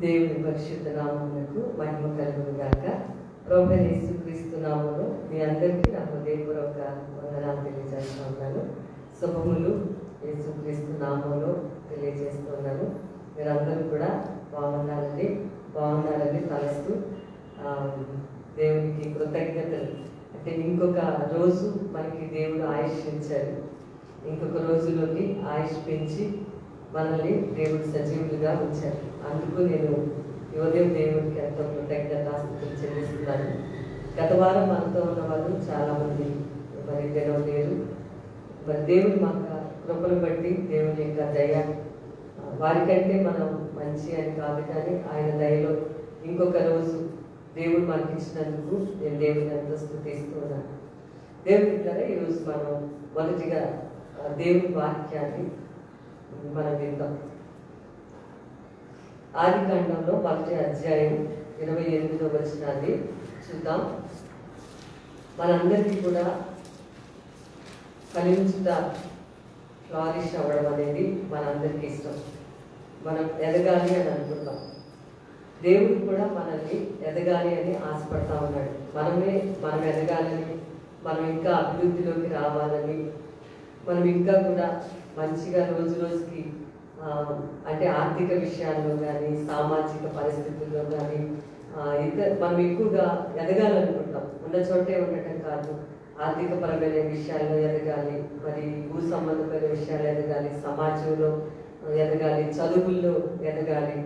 దేవుని పరిశుద్ధ నామమునకు మహిమ కలుగును గాక. ప్రభువైన యేసుక్రీస్తు నామములో మీ అందరికీ నా హృదయపూర్వక వందనాలు తెలియజేస్తున్నాను. శుభములు యేసుక్రీస్తు నామములో తెలియజేస్తున్నాను. మీరందరూ కూడా బాగున్నారని తలస్తూ దేవునికి కృతజ్ఞతలు. అంటే ఇంకొక రోజు మనకి దేవుడు ఆయుష్ ఇచ్చారు. ఇంకొక రోజులోకి ఆయుష్ పెంచి మనల్ని దేవుడు సజీవులుగా ఉంచారు. అందుకు నేను ఉదయం దేవుడికి ఎంతో కృతజ్ఞతాస్తుతులు చెల్లిస్తున్నాను. గత వారం మనతో ఉన్న వాళ్ళు చాలామంది మరి లేరు. మరి దేవుడు మాకు కృపను బట్టి దేవుని యొక్క దయ, వారికంటే మనం మంచి అని కాదు కానీ ఆయన దయలో ఇంకొక రోజు దేవుడు మనకి ఇచ్చినందుకు నేను దేవుని ఎంతో స్తుతిస్తూ ఉన్నాను. దేవుడి ద్వారా ఈరోజు మనం మొదటిగా దేవుని వాక్యాన్ని మనం విందాం. ఆదికాండంలో 1వ అధ్యాయం 28వ వచనాన్ని చూద్దాం. మనందరికీ కూడా ఫలించుట, ఫ్లారిష్ అవ్వడం అనేది మనందరికీ ఇష్టం. మనం ఎదగాలి అని అనుకుంటాం. దేవుడు కూడా మనల్ని ఎదగాలి అని ఆశపడతా ఉన్నాడు. మనం ఎదగాలని, మనం ఇంకా అభివృద్ధిలోకి రావాలని, మనం ఇంకా కూడా మంచిగా రోజు రోజుకి అంటే ఆర్థిక విషయాల్లో కానీ, సామాజిక పరిస్థితుల్లో కానీ మనం ఎక్కువగా ఎదగాలనుకుంటాం. ఉన్న చోటే ఉండటం కాదు, ఆర్థిక పరమైన విషయాల్లో ఎదగాలి, మరి భూ సంబంధమైన విషయాలు ఎదగాలి, సమాజంలో ఎదగాలి, చదువుల్లో ఎదగాలి.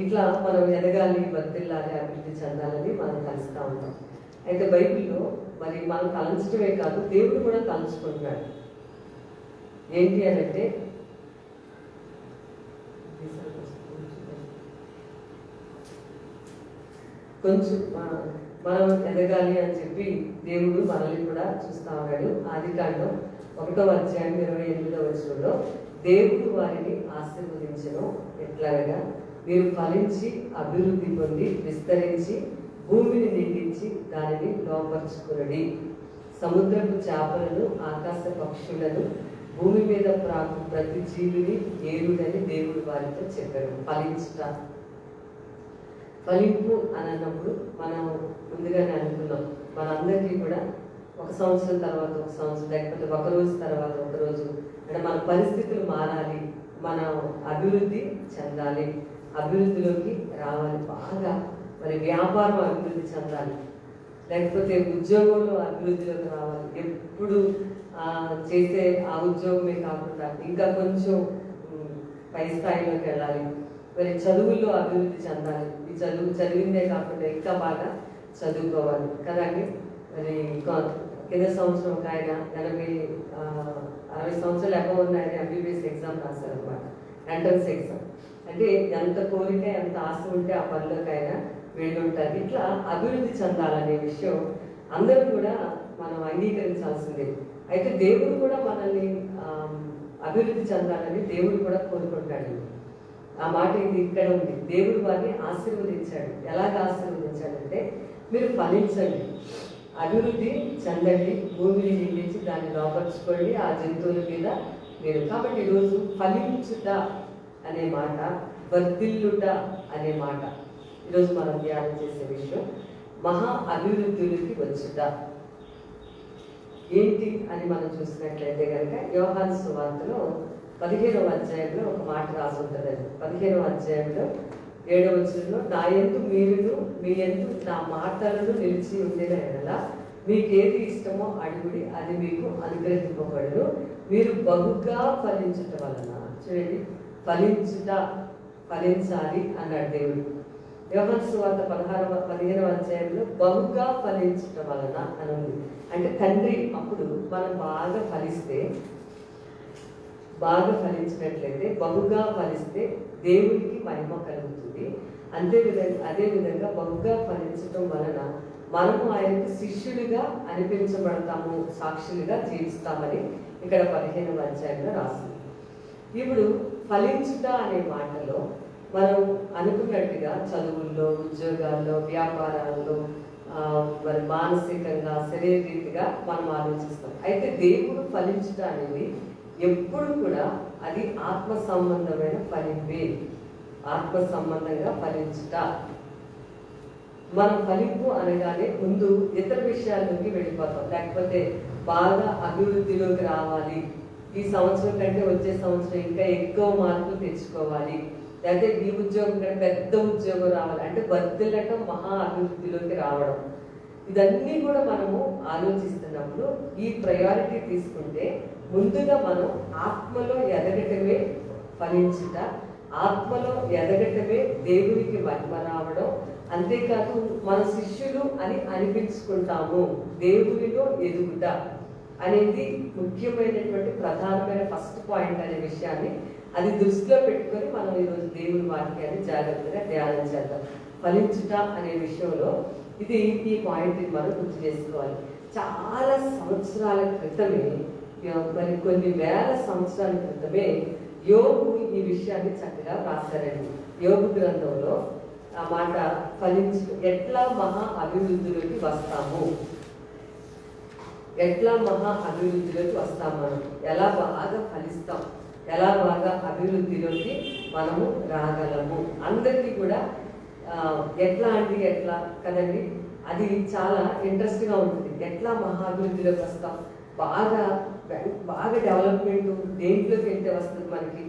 ఇట్లా మనం ఎదగాలి, వర్తిల్లాలి, అభివృద్ధి చెందాలని మనం కలుస్తూ ఉంటాం. అయితే బైబిల్లో మరి మనం తలంచడమే కాదు, దేవుడు కూడా తలుచుకుంటున్నాడు. ఏంటి అని అంటే, కొంచెం మనం ఎదగాలి అని చెప్పి దేవుడు మనల్ని కూడా చూస్తూ ఉన్నాడు. ఆదికాండం 1వ అధ్యాయం 28వ వచనంలో దేవుడు వారిని ఆశీర్వదించెను ఎట్లాగా, మీరు ఫలించి అభివృద్ధి పొంది విస్తరించి భూమిని నిండించి దానిని లోపరుచుకునడి, సముద్రపు చేపలను, ఆకాశ పక్షులను, భూమి మీద ప్రాకు ప్రతి జీవిని ఏరుడని దేవుడు వారితో చెప్పాడు. ఫలింపు అని అన్నప్పుడు మనం ముందుగానే అనుకున్నాం, మనందరికీ కూడా 1 సంవత్సరం తర్వాత 1 సంవత్సరం, లేకపోతే 1 రోజు తర్వాత 1 రోజు, అంటే మన పరిస్థితులు మారాలి, మనం అభివృద్ధి చెందాలి, అభివృద్ధిలోకి రావాలి, బాగా మరి వ్యాపారం అభివృద్ధి చెందాలి, లేకపోతే ఉద్యోగంలో అభివృద్ధిలోకి రావాలి. ఎప్పుడు చేసే ఆ ఉద్యోగమే కాకుండా ఇంకా కొంచెం పై స్థాయిలోకి వెళ్ళాలి. మరి చదువుల్లో అభివృద్ధి చెందాలి. ఈ చదివిందే కాకుండా ఇంకా బాగా చదువుకోవాలి కదండి. మరి కింద సంవత్సరం ఒక ఆయన 60 సంవత్సరాలు ఎక్కువ ఉన్న ఆయన MBBS ఎగ్జామ్ రాశారనమాట, ఎంట్రన్స్ ఎగ్జామ్. అంటే ఎంత కోరిక, ఎంత ఆశ ఉంటే ఆ పనిలోకి ఆయన వెళ్ళి ఉంటారు. ఇట్లా అభివృద్ధి చెందాలనే విషయం అందరూ కూడా మనం అంగీకరించాల్సిందే. అయితే దేవుడు కూడా మనల్ని అభివృద్ధి చెందాలని దేవుడు కూడా కోరుకుంటాడు. ఆ మాట ఇది ఇక్కడ ఉంది. దేవుడు వారిని ఆశీర్వదించాడు. ఎలాగ ఆశీర్వదించాడంటే, మీరు ఫలించండి, అభివృద్ధి చెందండి, భూమిని నిండించి దాన్ని లోపరుచుకోండి, ఆ జంతువుల మీద మీరు. కాబట్టి ఈరోజు ఫలించుట అనే మాట, వర్ధిల్లుట అనే మాట ఈరోజు మనం ధ్యానం చేసే విషయం. మహా అభివృద్ధిలోకి వచ్చుట ఏంటి అని మనం చూసినట్లయితే కనుక, యోహాను సువార్తలో 15వ అధ్యాయంలో ఒక మాట రాసి ఉంటుందండి. 15వ అధ్యాయంలో 7వ వచనంలో, నా యందు మీరును మీ యందు నా మాటలను నిలిచి ఉండిన ఎడల మీకేది ఇష్టమో అడుగుడి, అది మీకు అనుగ్రహింపబడును, మీరు బహుగా ఫలించుట వలన. చూడండి, ఫలించాలి అన్నాడు దేవుడు. యోహాను సువార్త 15వ అధ్యాయంలో బహుగా ఫలించుట వలన అని ఉంది. అంటే తండ్రి అప్పుడు మనం బాగా ఫలించినట్లయితే, బహుగా ఫలిస్తే దేవుడికి మహిమ కలుగుతుంది. అదేవిధంగా బహుగా ఫలించడం వలన మనము ఆయనకు శిష్యులుగా అనిపించబడతాము, సాక్షులుగా జీవిస్తామని ఇక్కడ 15వ అధ్యాయంలో రాసింది. ఇప్పుడు ఫలించుట అనే మాటలో మనం అనుకున్నట్టుగా చదువుల్లో, ఉద్యోగాల్లో, వ్యాపారాల్లో, మరి మానసికంగా, శరీరరీతిగా మనం ఆలోచిస్తాం. అయితే దేవుడు ఫలించుట అనేది ఎప్పుడు కూడా అది ఆత్మ సంబంధమైన ఫలింపే. ఆత్మ సంబంధంగా ఫలించుట. మనం ఫలింపు అనగానే ముందు ఇతర విషయాల్లోకి వెళ్ళిపోతాం. లేకపోతే బాగా అభివృద్ధిలోకి రావాలి, ఈ సంవత్సరం కంటే వచ్చే సంవత్సరం ఇంకా ఎక్కువ మార్కులు తెచ్చుకోవాలి, లేకపోతే ఈ ఉద్యోగం కంటే పెద్ద ఉద్యోగం రావాలి అంటే వర్ధిల్లటం, మహా అభివృద్ధిలోకి రావడం. ఇదన్నీ కూడా మనము ఆలోచిస్తున్నప్పుడు ఈ ప్రయారిటీ తీసుకుంటే ముందుగా మనం ఆత్మలో ఎదగటమే ఫలించుట, ఆత్మలో ఎదగటమే దేవునికి మహిమ రావడం. అంతేకాదు మన శిష్యులు అని అనిపించుకుంటాము, దేవునిలో ఎదుగుట అనేది ముఖ్యమైనటువంటి ప్రధానమైన ఫస్ట్ పాయింట్ అనే విషయాన్ని అది దృష్టిలో పెట్టుకొని మనం ఈరోజు దేవుని వాక్యాన్ని జాగ్రత్తగా ధ్యానం చేద్దాం. ఫలించుట అనే విషయంలో ఇది ఈ పాయింట్ని మనం గుర్తు చేసుకోవాలి. చాలా సంవత్సరాల క్రితమే, మరి కొన్ని వేల సంవత్సరాల క్రితమే యోబు ఈ విషయాన్ని చక్కగా రాశారండి. యోబు గ్రంథంలో ఆ మాట ఫలించు, ఎట్లా మహా అభివృద్ధిలోకి వస్తాము, ఎట్లా మహా అభివృద్ధిలోకి వస్తాం, మనం ఎలా బాగా ఫలిస్తాం, ఎలా బాగా అభివృద్ధిలోకి మనము రాగలము. అందరికీ కూడా ఎట్లా అంటే ఎట్లా కదండి, అది చాలా ఇంట్రెస్ట్గా ఉంటుంది. ఎట్లా మహా అభివృద్ధిలోకి వస్తాం, బాగా బాగా డెవలప్మెంట్ దేంట్లోకి వెళ్తే వస్తుంది మనకి,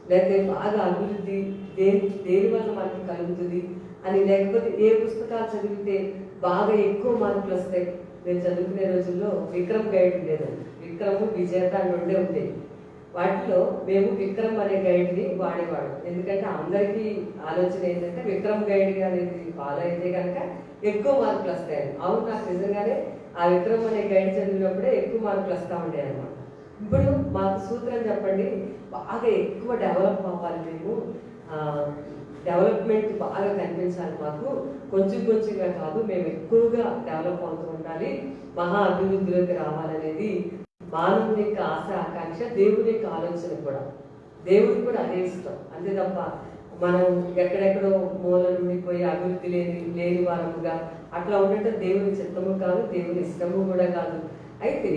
లేకపోతే బాగా అభివృద్ధి దేని వల్ల మనకి కలుగుతుంది అని, లేకపోతే ఏ పుస్తకాలు చదివితే బాగా ఎక్కువ మార్కులు వస్తాయి. నేను చదువుకునే రోజుల్లో విక్రమ్ గైడ్ ఉండేదండి, విక్రమ్ విజేత అని ఉండేవి. వాటిలో మేము విక్రమ్ అనే గైడ్ని వాడేవాడు. ఎందుకంటే అందరికీ ఆలోచన ఏంటంటే విక్రమ్ గైడ్ అనేది ఫాలో అయితే కనుక ఎక్కువ మార్కులు వస్తాయని. అవును, నాకు నిజంగానే ఆ విక్రమ్ అనే గైడ్ చదివినప్పుడే ఎక్కువ మార్కులు వస్తూ ఉంటాయి అన్నమాట. ఇప్పుడు మాకు సూత్రం చెప్పండి, బాగా ఎక్కువ డెవలప్ అవ్వాలి, మేము డెవలప్మెంట్ బాగా కనిపించాలి, మాకు కొంచెం కొంచెంగా కాదు, మేము ఎక్కువగా డెవలప్ అవుతూ ఉండాలి, మహా అభివృద్ధిలోకి రావాలనేది మానవుని యొక్క ఆశ, ఆకాంక్ష, దేవుని యొక్క ఆలోచన కూడా. దేవుడికి కూడా అదే ఇష్టం. అంతే తప్ప మనం ఎక్కడెక్కడో మూల నుండిపోయి అభివృద్ధి లేని వారముగా అట్లా ఉండటం దేవుని చిత్తము కాదు, దేవుని ఇష్టము కూడా కాదు. అయితే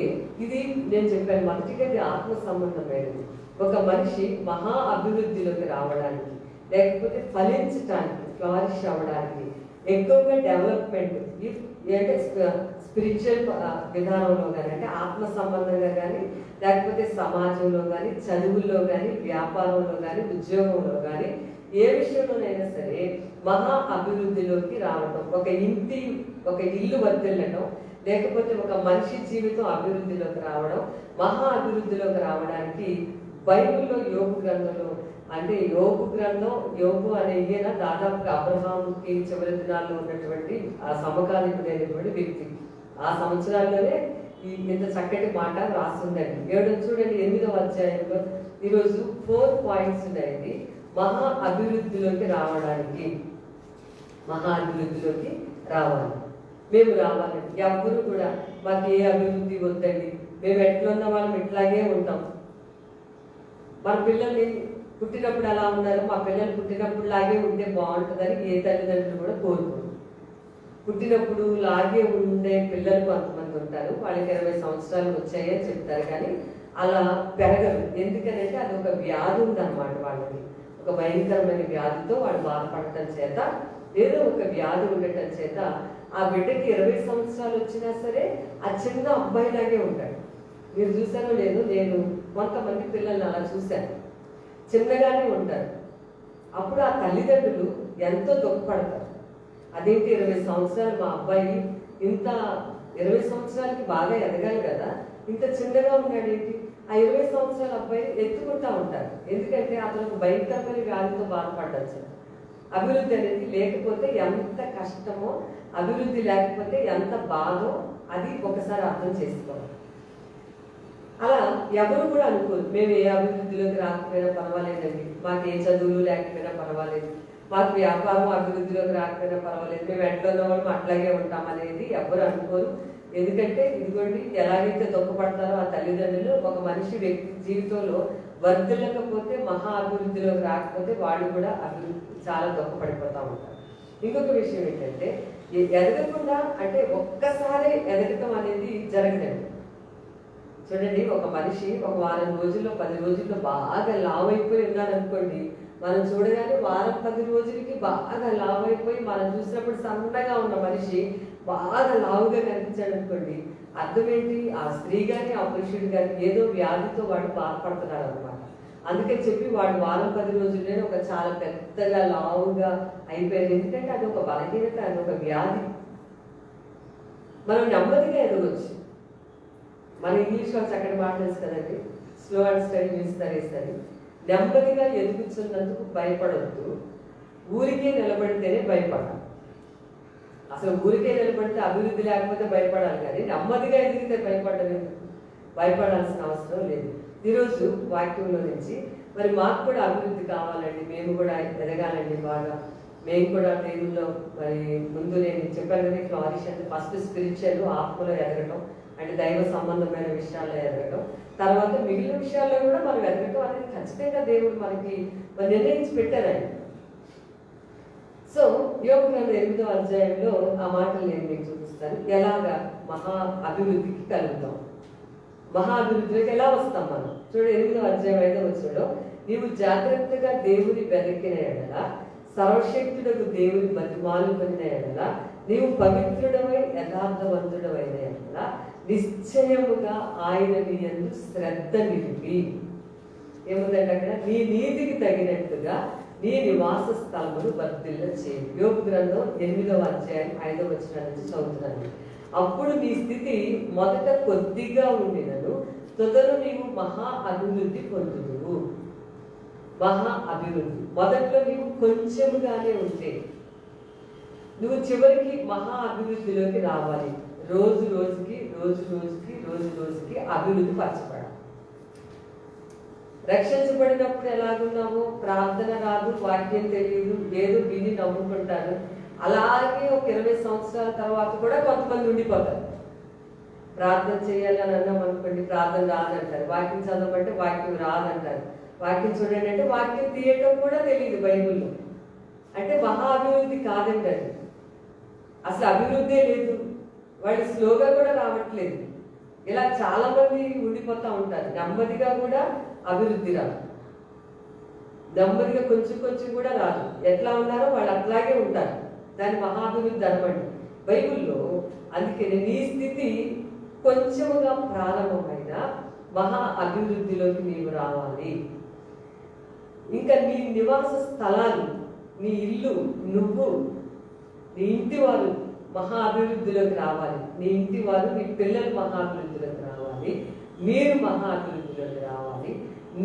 ఇది నేను చెప్పాను, మొదటిగా ఇది ఆత్మ సంబంధమైనది. ఒక మనిషి మహా అభివృద్ధిలోకి రావడానికి, లేకపోతే ఫలించడానికి, ఫ్లారిష్ అవ్వడానికి, ఎక్కువగా డెవలప్మెంట్ అంటే స్పిరిచువల్ విధానంలో కానీ, అంటే ఆత్మ సంబంధంగా కానీ, లేకపోతే సమాజంలో కానీ, చదువుల్లో కానీ, వ్యాపారంలో కానీ, ఉద్యోగంలో కానీ, ఏ విషయంలోనైనా సరే మహా అభివృద్ధిలోకి రావడం, ఒక ఇల్లు వర్ధిల్లడం, లేకపోతే ఒక మనిషి జీవితం అభివృద్ధిలోకి రావడం, మహా అభివృద్ధిలోకి రావడానికి బైబిల్లో యోబు గ్రంథంలో, అంటే యోబు గ్రంథం, యోబు అనే ఈయన దాదాపుగా అబ్రహాముకి చివరి దినాల్లో ఉన్నటువంటి ఆ సమకాలీనుడైనటువంటి వ్యక్తి. ఆ సంవత్సరాల్లోనే ఇంత చక్కటి మాట రాస్తుందండి. చూడండి 8వ అధ్యాయంలో ఈరోజు 4 పాయింట్స్ ఉన్నాయండి. మహా అభివృద్ధిలోకి రావడానికి, మహా అభివృద్ధిలోకి రావాలి, మేము రావాలి. ఎవ్వరూ కూడా మాకు ఏ అభివృద్ధి వద్దండి, మేము ఎట్లున్న వాళ్ళం ఇట్లాగే ఉంటాం, మన పిల్లల్ని పుట్టినప్పుడు ఎలా ఉన్నారు, మా పిల్లలు పుట్టినప్పుడు లాగే ఉంటే బాగుంటుందని ఏ తల్లిదండ్రులు కూడా కోరుకోరు. పుట్టినప్పుడు లాగే ఉండే పిల్లలు కొంతమంది ఉంటారు, వాళ్ళకి 20 సంవత్సరాలు వచ్చాయని చెప్తారు, కానీ అలా పెరగరు. ఎందుకనంటే అది ఒక వ్యాధి ఉందన్నమాట వాళ్ళకి, ఒక భయంకరమైన వ్యాధితో వాళ్ళు బాధపడటం చేత, ఏదో ఒక వ్యాధి ఉండటం చేత ఆ బిడ్డకి 20 సంవత్సరాలు వచ్చినా సరే ఆ చిన్న అబ్బాయిలాగే ఉంటాడు. మీరు చూసారో లేదు, నేను కొంతమంది పిల్లల్ని అలా చూశాను, చిన్నగానే ఉంటారు. అప్పుడు ఆ తల్లిదండ్రులు ఎంతో దుఃఖపడతారు. అదేంటి 20 సంవత్సరాలు మా అబ్బాయి, ఇంత 20 సంవత్సరాలకి బాగా ఎదగాలి కదా, ఇంత చిన్నగా ఉన్నాడేంటి, ఆ 20 సంవత్సరాల అబ్బాయి ఎత్తుకుంటా ఉంటారు. ఎందుకంటే అతను భయంకరమైన వ్యాధితో బాధపడ్డారు. అభివృద్ధి అనేది లేకపోతే ఎంత కష్టమో, అభివృద్ధి లేకపోతే ఎంత బాధో అది ఒకసారి అర్థం చేసుకోవాలి. అలా ఎవరు కూడా అనుకోరు, మేము ఏ అభివృద్ధిలోకి రాకపోయినా పర్వాలేదండి, మాకు ఏ చదువులు లేకపోయినా పర్వాలేదు, మాకు వ్యాపారం అభివృద్ధిలోకి రాకపోయినా పర్వాలేదు, మేము ఎట్లా ఉన్న వాళ్ళు అట్లాగే ఉంటాం అనేది ఎవరు అనుకోరు. ఎందుకంటే ఇదిగోండి, ఎలాగైతే దుఃఖపడతారో ఆ తల్లిదండ్రులు, ఒక మనిషి వ్యక్తి జీవితంలో వర్ధిల్లకపోతే, మహా అభివృద్ధిలోకి రాకపోతే వాళ్ళు కూడా చాలా దుఃఖపడిపోతూ ఉంటారు. ఇంకొక విషయం ఏంటంటే, ఎదగకుండా అంటే ఒక్కసారి ఎదగటం అనేది జరగదండి. చూడండి, ఒక మనిషి ఒక వారం రోజుల్లో 10 రోజుల్లో బాగా లావు అయిపోయి ఉన్నారనుకోండి, మనం చూడగానే వారం 10 రోజులకి బాగా లావు అయిపోయి మనం చూసినప్పుడు సన్నగా ఉన్న మనిషి బాగా లావుగా కనిపించాడు అనుకోండి, అర్థం ఏంటి? ఆ స్త్రీ కానీ ఆ పురుషుడు కానీ ఏదో వ్యాధితో వాడు బాధపడుతున్నాడు అనమాట. అందుకని చెప్పి వాడు వారం 10 రోజుల్లోనే ఒక చాలా పెద్దగా లావుగా అయిపోయాడు. ఎందుకంటే అది ఒక బలహీనత, అది ఒక వ్యాధి. మనం నెమ్మదిగా ఎదగొచ్చు. మన ఇంగ్లీష్ వాళ్ళు చక్కటి మాట తెలుసు కదండి, స్లో అండ్ స్టడీ మీన్స్ తరేస్తుంది. నెమ్మదిగా ఎదుగుతున్నందుకు భయపడవద్దు, ఊరికే నిలబడితేనే భయపడాలి. అసలు ఊరికే నిలబడితే అభివృద్ధి లేకపోతే భయపడాలి, కానీ నెమ్మదిగా ఎదిగితే భయపడాల్సిన అవసరం లేదు. ఈరోజు వాక్యంలో నుంచి మరి మాకు కూడా అభివృద్ధి కావాలండి, మేము కూడా ఎదగాలండి బాగా. మేము కూడా దేవుల్లో మరి ముందు నేను చెప్పాను కదా, ఫ్లారిష్ అంటే ఫస్ట్ స్పిరిచువల్ ఆత్మలో ఎదగటం, అంటే దైవ సంబంధమైన విషయాల్లో ఎదగటం, తర్వాత మిగిలిన విషయాల్లో కూడా మనం ఎదగటం అనేది ఖచ్చితంగా దేవుడు మనకి నిర్ణయించి పెట్టారండి. సో యోబు గ్రంథం 8వ అధ్యాయంలో ఆ మాటలు నేను మీకు చూపిస్తాను. ఎలాగా మహా అభివృద్ధికి కలుగుతాం, మహా అభివృద్ధిలోకి ఎలా వస్తాం మనం. చూడు 8వ అధ్యాయం 5వ వచనంలో, నీవు జాగ్రత్తగా దేవుని వెదకిన ఎడల, సర్వశక్తుడకు దేవుని బతిమాలు పొందిన ఎడల, నీవు పవిత్రుడవై యథార్థవంతుడవైన ఎడల, నిశ్చయముగా ఆయన నీ యందు శ్రద్ధ నిలిపి, ఏముందంటే అక్కడ, నీ నీతికి తగినట్టుగా నీ నివాస స్థలమును వర్ధిల్ల చేయి. యోబు గ్రంథం 8వ అధ్యాయం 5వ వచనం నుంచి చదువుతున్నాను. అప్పుడు నీ స్థితి మొదట కొద్దిగా ఉండినను తొదరు నీవు మహా అభివృద్ధి పొందుదువు. మహా అభివృద్ధి మొదట్లో నీవు కొంచెముగానే ఉంటే నువ్వు చివరికి మహా అభివృద్ధిలోకి రావాలి. రోజు రోజుకి అభివృద్ధి పరచబడాలి. రక్షించబడినప్పుడు ఎలాగున్నామో ప్రార్థన రాదు, వాక్యం తెలియదు, ఏదో విని నమ్ముకుంటారు. అలాగే ఒక 20 సంవత్సరాల తర్వాత కూడా కొంతమంది ఉండిపోతారు. ప్రార్థన చేయాలని అన్నాం అనుకోండి, ప్రార్థన రాదంటారు. వాక్యం చదవమంటే వాక్యం రాదంటారు. వాక్యం చూడండి అంటే వాక్యం తీయటం కూడా తెలియదు బైబిల్లో. అంటే మహా అభివృద్ధి కాదండి అది. అసలు అభివృద్ధే లేదు. వాళ్ళు స్లోగా కూడా రావట్లేదు. ఇలా చాలా మంది ఉండిపోతూ ఉంటారు. నెమ్మదిగా కూడా అభివృద్ధి రాదు, నెమ్మదిగా కొంచెం కూడా రాదు. ఎట్లా ఉన్నారో వాళ్ళు అట్లాగే ఉంటారు. దాని మహాభివృద్ధి అనమాట బైబిల్లో. అందుకని నీ స్థితి కొంచెముగా ప్రారంభమైన మహా అభివృద్ధిలోకి నీవు రావాలి. ఇంకా నీ నివాస స్థలాలు, నీ ఇల్లు, నువ్వు, నీ ఇంటి వారు మహా అభివృద్ధిలోకి రావాలి. నీ ఇంటి వారు, నీ పిల్లలు మహా అభివృద్ధిలోకి రావాలి. మీరు మహా అభివృద్ధిలోకి రావాలి.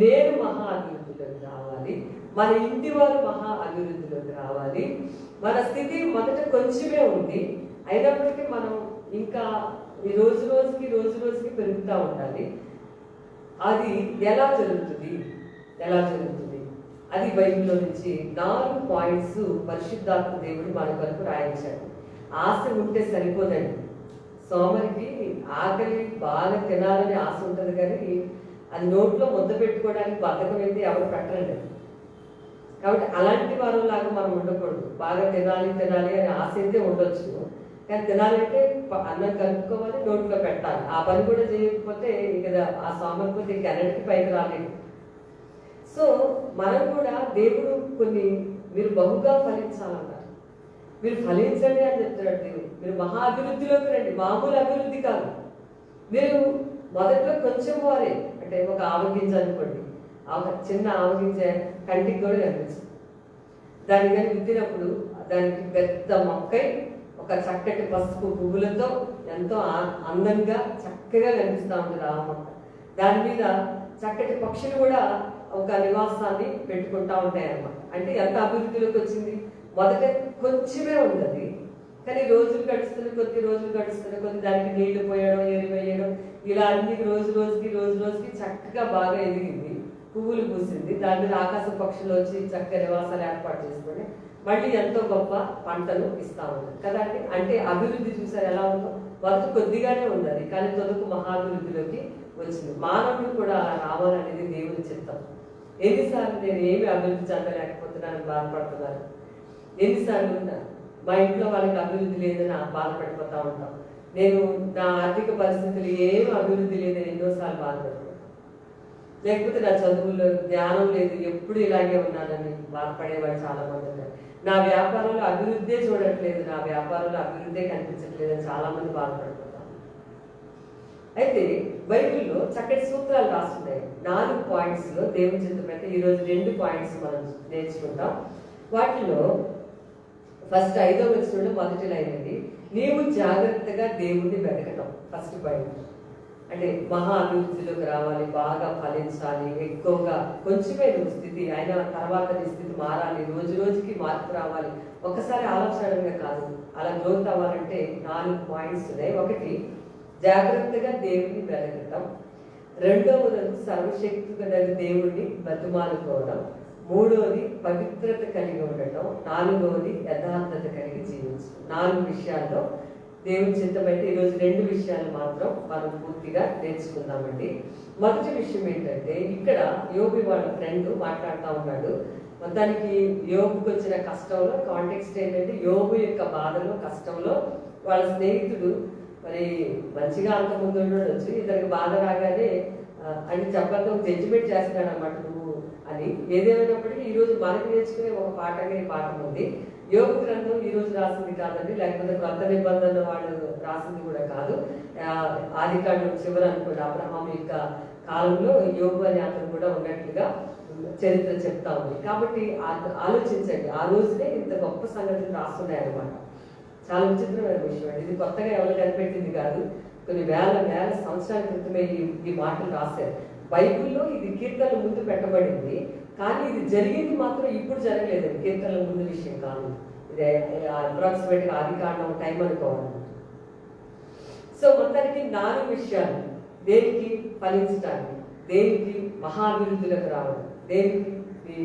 నేను మహా అభివృద్ధిలోకి రావాలి. మన ఇంటి వారు మహా అభివృద్ధిలోకి రావాలి. మన స్థితి మొదట కొంచెమే ఉంది, అయినప్పటికీ మనం ఇంకా ఈ రోజు రోజుకి పెరుగుతూ ఉండాలి. అది ఎలా జరుగుతుంది? అది బైబిల్లో నుంచి 4 పాయింట్స్ పరిశుద్ధాత్మ దేవుడు మన కొరకు రాయించాడు. ఆశ ఉంటే సరిపోదండి. సోమరికి ఆకలి బాగా తినాలని ఆశ ఉంటుంది, కానీ అది నోట్లో ముద్ద పెట్టుకోవడానికి బద్ధకం అయితే ఎవరు పెట్టరండి. కాబట్టి అలాంటి వారిలాగా మనం ఉండకూడదు. బాగా తినాలి అనే ఆశ అయితే ఉండొచ్చు, కానీ తినాలంటే అన్నం కలుపుకోవాలి, నోట్లో పెట్టాలి. ఆ పని కూడా చేయకపోతే ఇక ఆ సోమరిపోతే ఇంక ఎన్నటికి పైకి రాలేదు. సో మనం కూడా దేవుడు కొన్ని, మీరు బహుగా ఫలించాలన్నారు, మీరు ఫలించండి అని చెప్తున్నాడు దేవుడు. మీరు మహా అభివృద్ధిలోకి రండి, మామూలు అభివృద్ధి కాదు. మీరు మొదట్లో కొంచెం వారే, అంటే ఒక ఆవగింజ అనుకోండి, చిన్న ఆవగింజ కంటికి కూడా కనిపిస్తుంది. దాన్ని కానీ విత్తినప్పుడు దానికి పెద్ద మొక్కై ఒక చక్కటి పసుపు పువ్వులతో ఎంతో అందంగా చక్కగా కనిపిస్తూ ఉంటుంది ఆ మొక్క. దాని మీద చక్కటి పక్షులు కూడా ఒక నివాసాన్ని పెట్టుకుంటా ఉంటాయి అన్నమాట. అంటే ఎంత అభివృద్ధిలోకి వచ్చింది. మొదట కొంచెమే ఉంది అది, కానీ రోజులు గడుస్తున్న కొద్ది దానికి నీళ్లు పోయడం, ఎరువు వేయడం, ఇలా అన్ని రోజు రోజుకి చక్కగా బాగా ఎదిగింది, పువ్వులు పూసింది. దాని మీద ఆకాశ పక్షులు వచ్చి చక్కగా నివాసాలు ఏర్పాటు చేసుకొని మళ్ళీ ఎంతో గొప్ప పంటలు ఇస్తా ఉంటారు కదా అండి. అంటే అభివృద్ధి చూసారు ఎలా ఉందో. మొదట కొద్దిగానే ఉంది అది, కానీ తొలుకు మహాభివృద్ధిలోకి వచ్చింది. మానవుడు కూడా అలా రావాలనేది దేవుని చిత్తం. ఎన్నిసార్లు నేను ఏమి అభివృద్ధి చెందలేకపోతున్నానని బాధపడుతున్నాను, ఎన్నిసార్లు మా ఇంట్లో వాళ్ళకి అభివృద్ధి లేదని బాధపడిపోతూ ఉంటాం. నేను నా ఆర్థిక పరిస్థితులు ఏమి అభివృద్ధి లేదని ఎన్నోసార్లు బాధపడుతున్నాను. లేకపోతే నా చదువులో జ్ఞానం లేదు, ఎప్పుడు ఇలాగే ఉన్నానని బాధపడేవాళ్ళు చాలా మంది ఉన్నారు. నా వ్యాపారంలో అభివృద్ధే చూడట్లేదు, నా వ్యాపారంలో అభివృద్ధే కనిపించట్లేదు అని చాలా మంది బాధపడుతుంటారు. అయితే బైబిల్లో చక్కటి సూత్రాలు రాస్తున్నాయి. 4 పాయింట్స్లో దేవుని చిత్తమైతే ఈరోజు 2 పాయింట్స్ మనం నేర్చుకుంటాం. వాటిలో ఫస్ట్ 5వ వచనంలో మొదటి లైన్ అండి, నీవు జాగ్రత్తగా దేవుణ్ణి వెతకటం. ఫస్ట్ పాయింట్ అంటే మహా అభివృద్ధిలోకి రావాలి, బాగా ఫలించాలి, ఎక్కువగా కొంచెమే నువ్వు స్థితి అయినా తర్వాత నీ స్థితి మారాలి, రోజు రోజుకి మార్పు రావాలి. ఒకసారి ఆలోచనగా కాదు, అలా గ్రోత్ అవ్వాలంటే 4 పాయింట్స్ ఉన్నాయి. ఒకటి, జాగ్రత్తగా దేవుణ్ణి వెతకటం. రెండవది, సర్వశక్తి గల దేవుణ్ణి బతిమాలుకోవడం. మూడవది, పవిత్రత కలిగి ఉండటం. నాలుగవది, యథార్థత కలిగి జీవించడం. 4 విషయాల్లో దేవుని చిత్తమైతే ఈరోజు 2 విషయాలు మాత్రం మనం పూర్తిగా నేర్చుకుందామండి. మొదటి విషయం ఏంటంటే, ఇక్కడ యోబు వాళ్ళ ఫ్రెండ్ మాట్లాడుతూ ఉన్నాడు. మొత్తానికి యోబుకి వచ్చిన కష్టంలో కాంటెక్స్ట్ ఏంటంటే, యోబు యొక్క బాధలో కష్టంలో వాళ్ళ స్నేహితుడు మరి మంచిగా అంతకుముందు ఉండొచ్చు, ఇతనికి బాధ రాగానే అని చెప్పక జడ్జిమెంట్ చేస్తున్నాడు అన్నమాట నువ్వు అని. ఏదేమైనప్పటికీ ఈరోజు మనకి నేర్చుకునే ఒక పాఠం ఉంది. యోగ గ్రంథం ఈ రోజు రాసింది కాదండి, లేకపోతే కొత్త నిబంధన వాళ్ళు రాసింది కూడా కాదు. ఆదికాండం చివరి అనుకోండి, అబ్రహాం యొక్క కాలంలో యోగు అనే అతను కూడా ఉన్నట్లుగా చరిత్ర చెప్తా ఉంది. కాబట్టి ఆలోచించండి, ఆ రోజునే ఇంత గొప్ప సంగతులు రాస్తున్నాయి అన్నమాట. చాలా విచిత్రమైన విషయం అండి. ఇది కొత్తగా ఎవరు కనిపెట్టింది కాదు, కొన్ని వేల సంవత్సరాల క్రితమే ఈ మాటలు రాశారు. బైబిల్లో ఇది కీర్తనల ముందు పెట్టబడింది, కానీ ఇది జరిగింది మాత్రం ఇప్పుడు జరగలేదండి. కీర్తనల ముందు విషయం కాదు, ఇది అప్రాక్సిమేట్గా ఆదికాండం టైం అనుకోవాలి. సో మొత్తానికి 4 విషయాలు, దేనికి ఫలించడానికి, దేనికి మహాభివృద్ధిలోకి రావడం, దేనికి నీ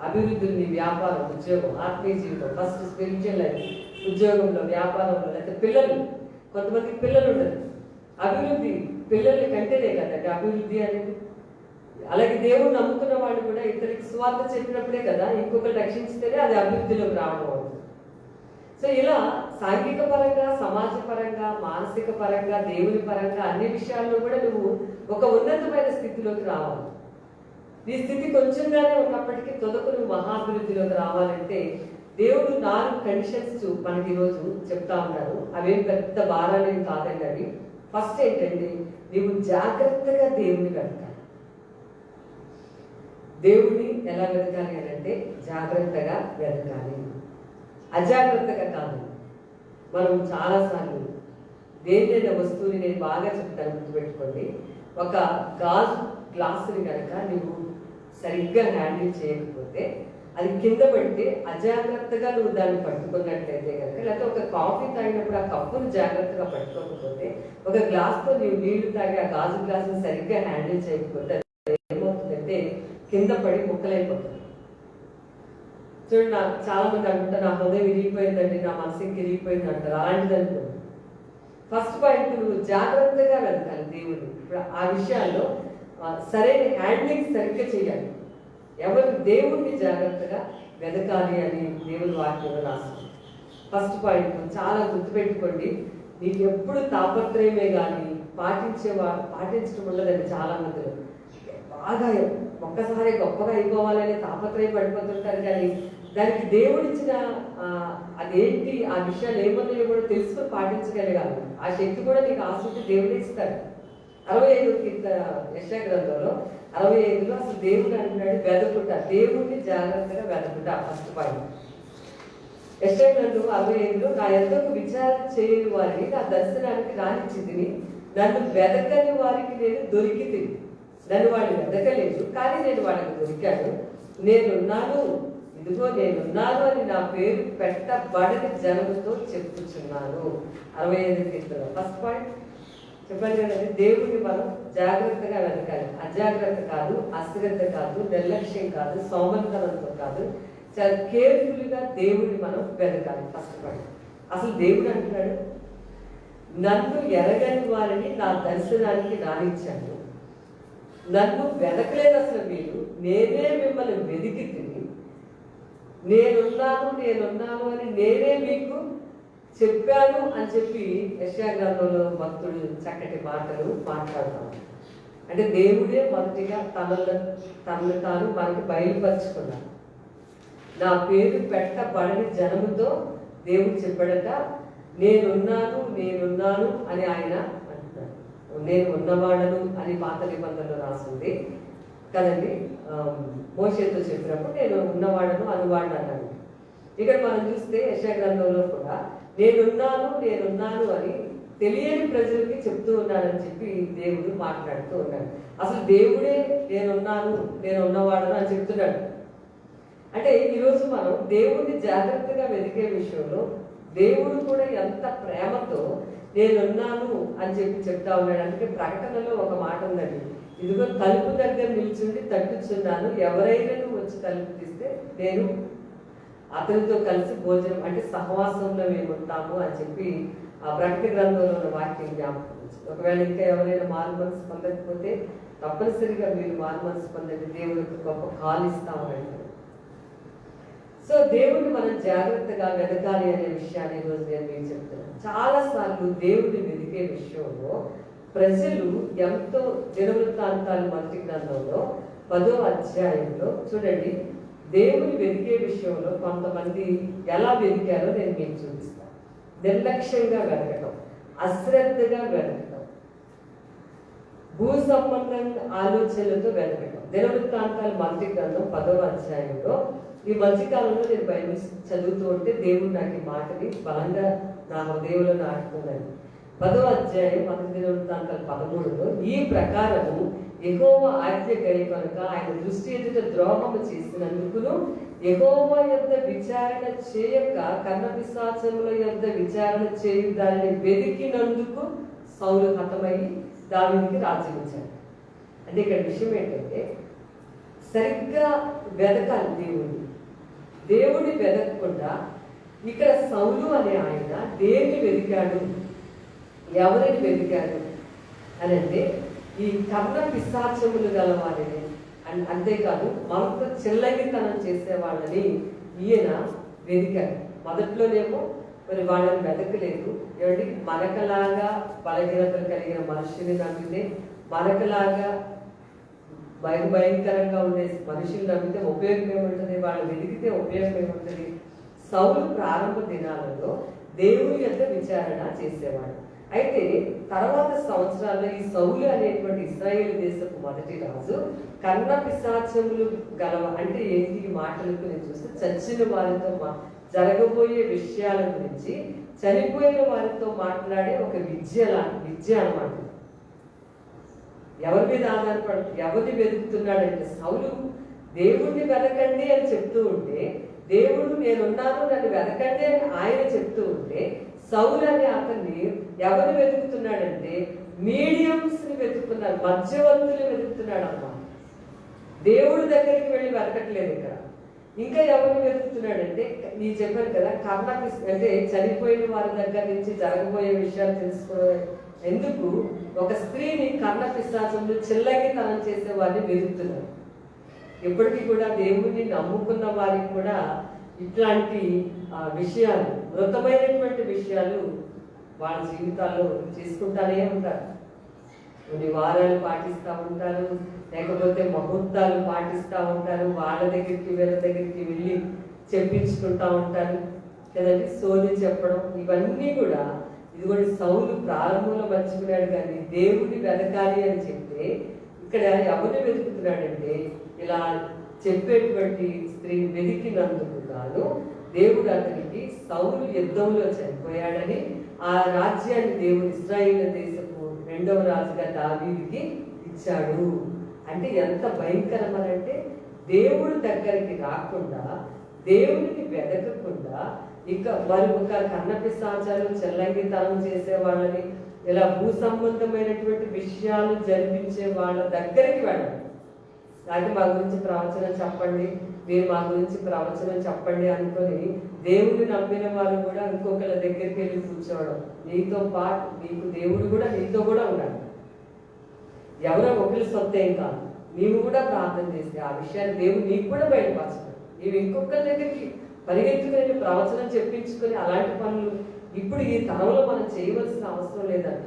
అభివృద్ధులు, నీ వ్యాపారం, ఉద్యోగం, ఆత్మీయ జీవితం, ఫస్ట్ స్పిరిచువల్ లైఫ్, ఉద్యోగంలో, వ్యాపారంలో, లేకపోతే పిల్లలు. కొంతమందికి పిల్లలు ఉండదు, అభివృద్ధి పిల్లల్ని కంటేనే కదండి అభివృద్ధి అనేది. అలాగే దేవుడు నమ్ముకున్న వాళ్ళు కూడా ఇతరికి స్వార్థ చెప్పినప్పుడే కదా ఇంకొకరు రక్షించితేనే అది అభివృద్ధిలోకి రావడం అవుతుంది. సో ఇలా సాంఘిక పరంగా, సమాజ పరంగా, మానసిక పరంగా, దేవుని పరంగా అన్ని విషయాల్లో కూడా నువ్వు ఒక ఉన్నతమైన స్థితిలోకి రావాలి. నీ స్థితి కొంచెంగానే ఉన్నప్పటికీ తొదకు నువ్వు మహాభివృద్ధిలోకి రావాలంటే దేవుడు 4 కండిషన్స్ మనకి ఈరోజు చెప్తా ఉన్నారు. అవేం పెద్ద భారాలేం కాదండి అవి. ఫస్ట్ ఏంటంటే, నీవు జాగ్రత్తగా దేవుని వెతకాలి. దేవుడిని ఎలా వెతకాలి అని అంటే జాగ్రత్తగా వెతకాలి, అజాగ్రత్తగా కాదు. మనం చాలాసార్లు దేనిదైనా వస్తువుని, నేను బాగా చెప్తాను గుర్తుపెట్టుకోండి, ఒక గాజు గ్లాసుని కనుక నువ్వు సరిగ్గా హ్యాండిల్ చేయకపోతే అది కింద పడితే అజాగ్రత్తగా నువ్వు దాన్ని పట్టుకున్నట్లయితే కనుక, లేకపోతే ఒక కాఫీ తాగినప్పుడు ఆ కప్పును జాగ్రత్తగా పట్టుకోకపోతే, ఒక గ్లాస్తో నీవు నీళ్లు తాగి ఆ గాజు గ్లాసుని సరిగ్గా హ్యాండిల్ చేయకపోతే ఏమవుతుందంటే కింద పడి ముక్కలైపోతుంది. చూడండి, నాకు చాలా మంది అనుకుంటారు నా హృదయం విరిగిపోయిందండి, నా మనసుకి విరిగిపోయింది అంటారు. అలాంటిది అనుకోండి. ఫస్ట్ పాయింట్, నువ్వు జాగ్రత్తగా వెతకాలి దేవుడు. ఇప్పుడు ఆ విషయాల్లో సరైన హ్యాండ్లింగ్ సరిగ్గా చేయాలి. ఎవరు దేవుణ్ణి జాగ్రత్తగా వెతకాలి అని దేవుని వాక్యంలో రాస్తుంది. ఫస్ట్ పాయింట్ చాలా గుర్తుపెట్టుకోండి, నీకు ఎప్పుడు తాపత్రయమే కానీ పాటించడం ఉండదండి. చాలా మందిలో బాగా ఒక్కసారి గొప్పగా అయిపోవాలని తాపత్రయం పడిపోతుంటారు, కానీ దానికి దేవుడిచ్చిన అదేంటి, ఆ విషయాలు ఏమన్నాయో కూడా తెలుసుకొని పాటించగలగాలి. ఆ శక్తి కూడా నీకు ఆసక్తి దేవుడే ఇస్తాడు. 65 యెషయా గ్రంథంలో 65లో అసలు దేవుడు అంటున్నాడు వెదకుట, దేవుడిని జాగ్రత్తగా వెదకుట. First point. యెషయా గ్రంథం 65లో, నా యొద్దకు విచారణ చేయని వారిని నా దర్శనానికి రానిచ్చింది, నన్ను వెదకని వారికి నేను దొరికింది. నన్ను వాళ్ళు వెదకలేదు, కానీ నేను వాళ్ళకి దొరికాను. నేనున్నాను, ఇదిగో నేనున్నాను అని నా పేరు పెట్టబడని జనముతో చెప్తున్నాను. 65 కీర్తన. ఫస్ట్ పాయింట్ చెప్పాలి కదండి, దేవుడిని మనం జాగ్రత్తగా వెతకాలి. అజాగ్రత్త కాదు, అశ్రద్ధ కాదు, నిర్లక్ష్యం కాదు, సోమరితనంతో కాదు, చాలా కేర్ఫుల్గా దేవుడిని మనం వెతకాలి. First point. అసలు దేవుడు అంటున్నాడు, నన్ను ఎరగని వారిని నా దర్శనానికి రానిచ్చాను. నన్ను వెతకలేదు అసలు మీరు, నేనే మిమ్మల్ని వెతికి తిని నేనున్నాను అని నేనే మీకు చెప్పాను అని చెప్పి యెషయా గ్రంథంలో భక్తుడు చక్కటి మాటలు మాట్లాడతాం. అంటే దేవుడే మొదటిగా తనను తాను మనకి బయలుపరుచుకున్నాడు. నా పేరు పెట్టబడని జనముతో దేవుడు చెప్పాడట, నేనున్నాను అని ఆయన అంటున్నాడు. నేను ఉన్నవాడను అని పాత నిబంధనలో రాసింది కదండి. మోషేతో చెప్పినప్పుడు నేను ఉన్నవాడను అనువాడను అన్నాడు. ఇక్కడ మనం చూస్తే యెషయా గ్రంథంలో కూడా నేనున్నాను అని తెలియని ప్రజలకి చెప్తూ ఉన్నాడని చెప్పి దేవుడు మాట్లాడుతూ ఉన్నాడు. అసలు దేవుడే నేను ఉన్నవాడను అని చెప్తున్నాడు. అంటే ఈరోజు మనం దేవుడిని జాగ్రత్తగా వెతికే విషయంలో దేవుడు కూడా ఎంత ప్రేమతో నేనున్నాను అని చెప్పి చెప్తా ఉన్నాడు. అందుకే ప్రకటనలో ఒక మాట ఉందండి, ఇదిగో తలుపు దగ్గర నిల్చుండి తట్టుచున్నాను, ఎవరైనా వచ్చి తలుపు తీస్తే నేను అతనితో కలిసి భోజనం అంటే సహవాసంలో మేము ఉంటాము అని చెప్పి ఆ ప్రకటన గ్రంథంలో ఉన్న వాక్యం జ్ఞాపకం. ఒకవేళ ఇంకా ఎవరైనా మారు మనసు పొందకపోతే తప్పనిసరిగా మీరు మారు మనసు పొందండి, దేవుడికి గొప్ప కాలు ఇస్తామని. సో దేవుడిని మనం జాగ్రత్తగా వెతకాలి అనే విషయాన్ని ఈరోజు నేను మీకు చెప్తున్నాను. చాలాసార్లు దేవుడిని వెతికే విషయంలో ప్రజలు ఎంతో దినవృత్తాంతాలు మొదటి గ్రంథంలో 10వ అధ్యాయంలో చూడండి, దేవుని వెతికే విషయంలో కొంతమంది ఎలా వెతికారో నేను మీకు చూపిస్తాను. నిర్లక్ష్యంగా వెతకటం, అశ్రద్ధగా వెతకటం, భూ సంబంధం ఆలోచనలతో వెతకటం. దినవృత్తాంతాలు మొదటి గ్రంథం 10వ అధ్యాయంలో ఈ మధ్యకాలంలో నేను బైబిల్ చదువుతూ ఉంటే దేవుడు నాకు ఈ మాటని బలంగా నా హృదయంలో నాటుతుందండి. 10వ అధ్యాయం మొదటి దినవృత్తాంతాలు 13లో ఈ ప్రకారము యెహోవా ఆజ్ఞ కనుక ఆయన దృష్టి ఎదుట ద్రోహము చేసినందుకును, యెహోవా యొద్ద విచారణ చేయక కన్నపిశాచముల యొద్ద విచారణ చేయు దానిని వెతికినందుకు సౌలు హతమై దావీదుకి రాజ్యం ఇచ్చాడు. అంటే ఇక్కడ విషయం ఏంటంటే సరిగ్గా వెతకాలి దేవుడిని వెతకకుండా ఇక్కడ సౌలు అనే ఆయన దేన్ని వెతికాడు, ఎవరిని వెతికాడు అని అంటే ఈ కర్ణ పిశాచములు గలవారిని, అంతేకాదు మనతో చిల్లగితనం చేసేవాళ్ళని ఈయన వెతికాడు. మొదట్లోనేమో మరి వాళ్ళని వెతకలేదు. ఏమంటే మనకలాగా బలహీనతలు కలిగిన మనుషుల్ని నమ్మితే, మనకలాగా భయంకరంగా ఉండే మనుషులు నమ్మితే ఉపయోగం ఏముంటుంది, వాళ్ళు వెతికితే ఉపయోగం ఏముంటుంది. సౌలు ప్రారంభ దినాలలో దేవుని యొక్క విచారణ చేసేవాడు. అయితే తర్వాత సంవత్సరాల్లో ఈ సౌలు అనేటువంటి ఇశ్రాయేలు దేశపు మొదటి రాజు కర్ణ పిశాచములు గలవ అంటే ఏంటి మాటలకు నేను చూస్తే చచ్చిన వారితో జరగబోయే విషయాల గురించి చనిపోయిన వారితో మాట్లాడే ఒక విద్య అన్నమాట. ఎవరి మీద ఎవరిని వెతుకుతున్నాడంటే సౌలు దేవుణ్ణి వెతకండి అని చెప్తూ ఉంటే, దేవుడు నేనున్నాను నన్ను వెతకండి అని ఆయన చెప్తూ ఉంటే, సౌలు అనే అతన్ని ఎవరిని వెతుకుతున్నాడంటే మీడియంస్ ని వెతుకుతున్నాడు, మధ్యవర్తులు వెతుకుతున్నాడు అన్నమాట. దేవుడి దగ్గరికి వెళ్ళి వెతకట్లేదు. ఇక్కడ ఇంకా ఎవరిని వెతుకుతున్నాడంటే నీ చెప్పాను కదా, కర్ణకి అంటే చనిపోయిన వారి దగ్గర నుంచి జరగబోయే విషయాలు తెలుసుకోవడం ఎందుకు ఒక స్త్రీని కర్ణ పిశాచంలో చిల్లగితనం చేసే వారిని వెతుకుతున్నారు. ఇప్పటికీ కూడా దేవుడిని నమ్ముకున్న వారికి కూడా ఇట్లాంటి విషయాలు, మృతమైనటువంటి విషయాలు వాళ్ళ జీవితాల్లో చేసుకుంటానే ఉంటారు. కొన్ని వారాలు పాటిస్తూ ఉంటారు, లేకపోతే ముహూర్తాలు పాటిస్తూ ఉంటారు, వాళ్ళ దగ్గరికి వీళ్ళ దగ్గరికి వెళ్ళి చెప్పించుకుంటూ ఉంటారు కదండి, సోది చెప్పడం. ఇవన్నీ కూడా ఇదిగోండి సౌలు ప్రారంభంలో మర్చిపోయాడు. కానీ దేవుడిని వెతకాలి అని చెప్తే ఇక్కడ ఎవరిని వెతుకుతున్నాడంటే ఇలా చెప్పేటువంటి స్త్రీని వెతికినందుకు గాను దేవుడు అతనికి సౌలు యుద్ధంలో చనిపోయాడని ఆ రాజ్యాన్ని దేవుడు ఇశ్రాయేలు దేశపు 2వ రాజుగా దావీదుకి ఇచ్చాడు. అంటే ఎంత భయంకరమనంటే దేవుడి దగ్గరికి రాకుండా, దేవుడిని వెతకకుండా ఇక మరి ఒక కన్న పిశాచాలు చెల్లంగితనం చేసే వాళ్ళని, ఇలా భూ సంబంధమైనటువంటి విషయాలు జరిపించే వాళ్ళ దగ్గరికి వెళ్ళండి. అయితే మా గురించి ప్రవచనం చెప్పండి, మీరు మా గురించి ప్రవచనం చెప్పండి అనుకొని దేవుడిని నమ్మిన వాళ్ళు కూడా ఇంకొకరి దగ్గరికి వెళ్ళి కూర్చోవడం. నీతో పాటు నీకు దేవుడు కూడా నీతో కూడా ఉండాలి. ఎవరో ఒకరి సొత్తేం కాదు, నీవు కూడా ప్రార్థన చేస్తే ఆ విషయాన్ని దేవుడు నీకు కూడా బయటపరచడం. నీవు ఇంకొకరి దగ్గరికి పరిగెత్తుకుని ప్రవచనం చెప్పించుకొని అలాంటి పనులు ఇప్పుడు ఈ తరంలో మనం చేయవలసిన అవసరం లేదంట.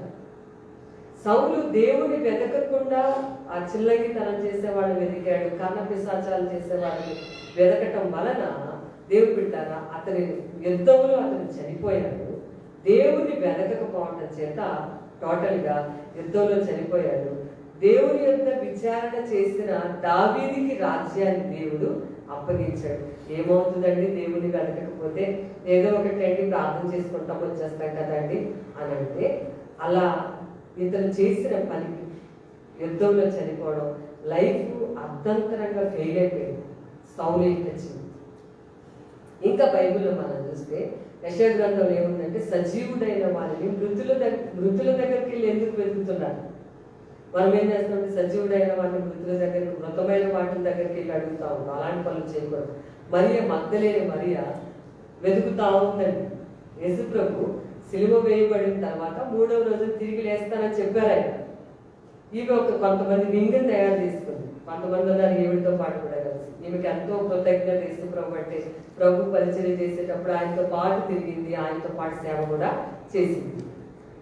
సౌలు దేవుని వెతకకుండా ఆ చిల్లగితనం చేసేవాళ్ళు వెతికాడు, కన్న పిశాచాలు చేసేవాళ్ళని వెతకటం వలన దేవుడు బిడ్డారా అతని యుద్ధంలో అతను చనిపోయాడు. దేవుని వెతకపోవటం చేత టోటల్గా యుద్ధంలో చనిపోయాడు. దేవుని యొక్క విచారణ చేసిన దావీదుకి రాజ్యాన్ని దేవుడు అప్పగించాడు. ఏమవుతుందండి దేవుని వెతకకపోతే? ఏదో ఒకటి ప్రార్థన చేసుకుంటాం వచ్చేస్తాం కదండి అని అంటే, అలా ఇతను చేసిన పనికి యుద్ధంలో చనిపోవడం, లైఫ్ అర్ధంతరంగా ఫెయిల్ అయిపోయింది సౌలు తెచ్చింది. ఇంకా బైబిల్లో మనం చూస్తే యెషయా గ్రంథంలో ఏముందంటే, సజీవుడైన వారిని మృతుల దగ్గరికి వెళ్ళి ఎందుకు వెతుకుతున్నారు? మనం ఏం చేస్తామంటే సజీవుడైన వాటిని మృతుల దగ్గరికి, మృతమైన వాటి దగ్గరికి వెళ్ళి అడుగుతా ఉంటాం. అలాంటి పనులు చేయకూడదు. మరియ మగ్దలేని మరియ వెతుకుతా ఉందండి. యేసు ప్రభు సిలువ వేయబడిన తర్వాత 3వ రోజు తిరిగి లేస్తానని చెప్పారు ఆయన. ఈమె కొంతమంది విందుని తయారు చేసుకుంది, కొంతమంది ఉన్నారు ఈవిడితో పాటు కూడా కలిసి. ఈమెకి ఎంతో కృతజ్ఞత యేసు ప్రభు అంటే, ప్రభు పరిచయం చేసేటప్పుడు ఆయనతో పాటు తిరిగింది, ఆయనతో పాటు సేవ కూడా చేసింది.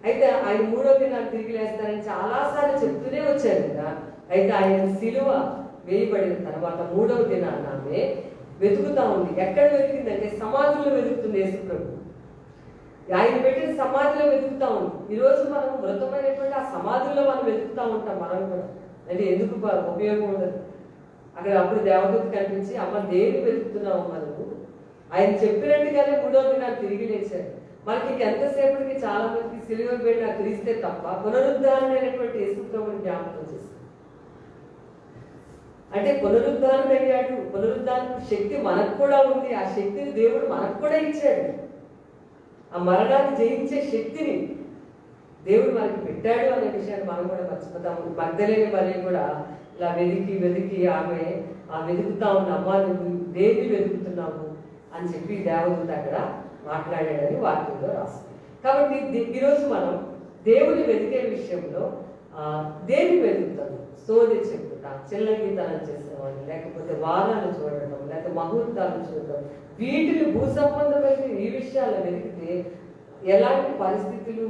అయితే ఆయన 3వ దినాన్ని తిరిగి లేస్తారని చాలాసార్లు చెప్తూనే వచ్చారు కదా. అయితే ఆయన సిలువ వేయబడిన తర్వాత 3వ దినాన్ని ఆమె వెతుకుతా ఉంది. ఎక్కడ వెతికిందంటే సమాధిలో వెతుకుతుంది యేసు ప్రభు. ఆయన పెట్టిన సమాధిలో వెతుకుతా ఉంది. ఈరోజు మనం మృతమైనటువంటి ఆ సమాధుల్లో మనం వెతుకుతా ఉంటాం. మనం కూడా అంటే ఎందుకు ఉపయోగం ఉండదు. అక్కడ అప్పుడు దేవదూత కనిపించి, అమ్మ దేన్ని వెతుకుతున్నావు మనకు? ఆయన చెప్పినట్టుగానే 3వ దినాన్ని తిరిగి లేచారు. మనకి ఎంతసేపటికి చాలా మందికి సిలువ వేడి నాకు క్రీస్తే తప్ప పునరుద్ధారణమైనటువంటి యేసు ప్రభువుని జ్ఞాపకం చేస్తారు. అంటే పునరుద్ధారణమయ్యాడు, పునరుద్ధారణ శక్తి మనకు కూడా ఉంది. ఆ శక్తిని దేవుడు మనకు కూడా ఇచ్చాడు. ఆ మరణాన్ని జయించే శక్తిని దేవుడు మనకి పెట్టాడు అనే విషయాన్ని మనం కూడా మర్చిపోతాము. మగ్దలేని మరియ కూడా ఇలా వెతికి ఆమె వెతుకుతా ఉన్న, అమ్మా నువ్వు దేన్ని వెతుకుతున్నావు అని చెప్పి దేవదూత అక్కడ మాట్లాడాడని వాక్యంలో రాస్తుంది. కాబట్టి ఈరోజు మనం దేవుని వెతికే విషయంలో దేన్ని వెతుకుతాము? సోది చెప్పుకుంటా, చిల్లగీతాలను చేసేవాళ్ళు, లేకపోతే వారాలు చూడటం, లేకపోతే ముహూర్తాలు చూడటం, వీటిని భూ సంబంధమైన ఈ విషయాలు వెతికితే ఎలాంటి పరిస్థితులు,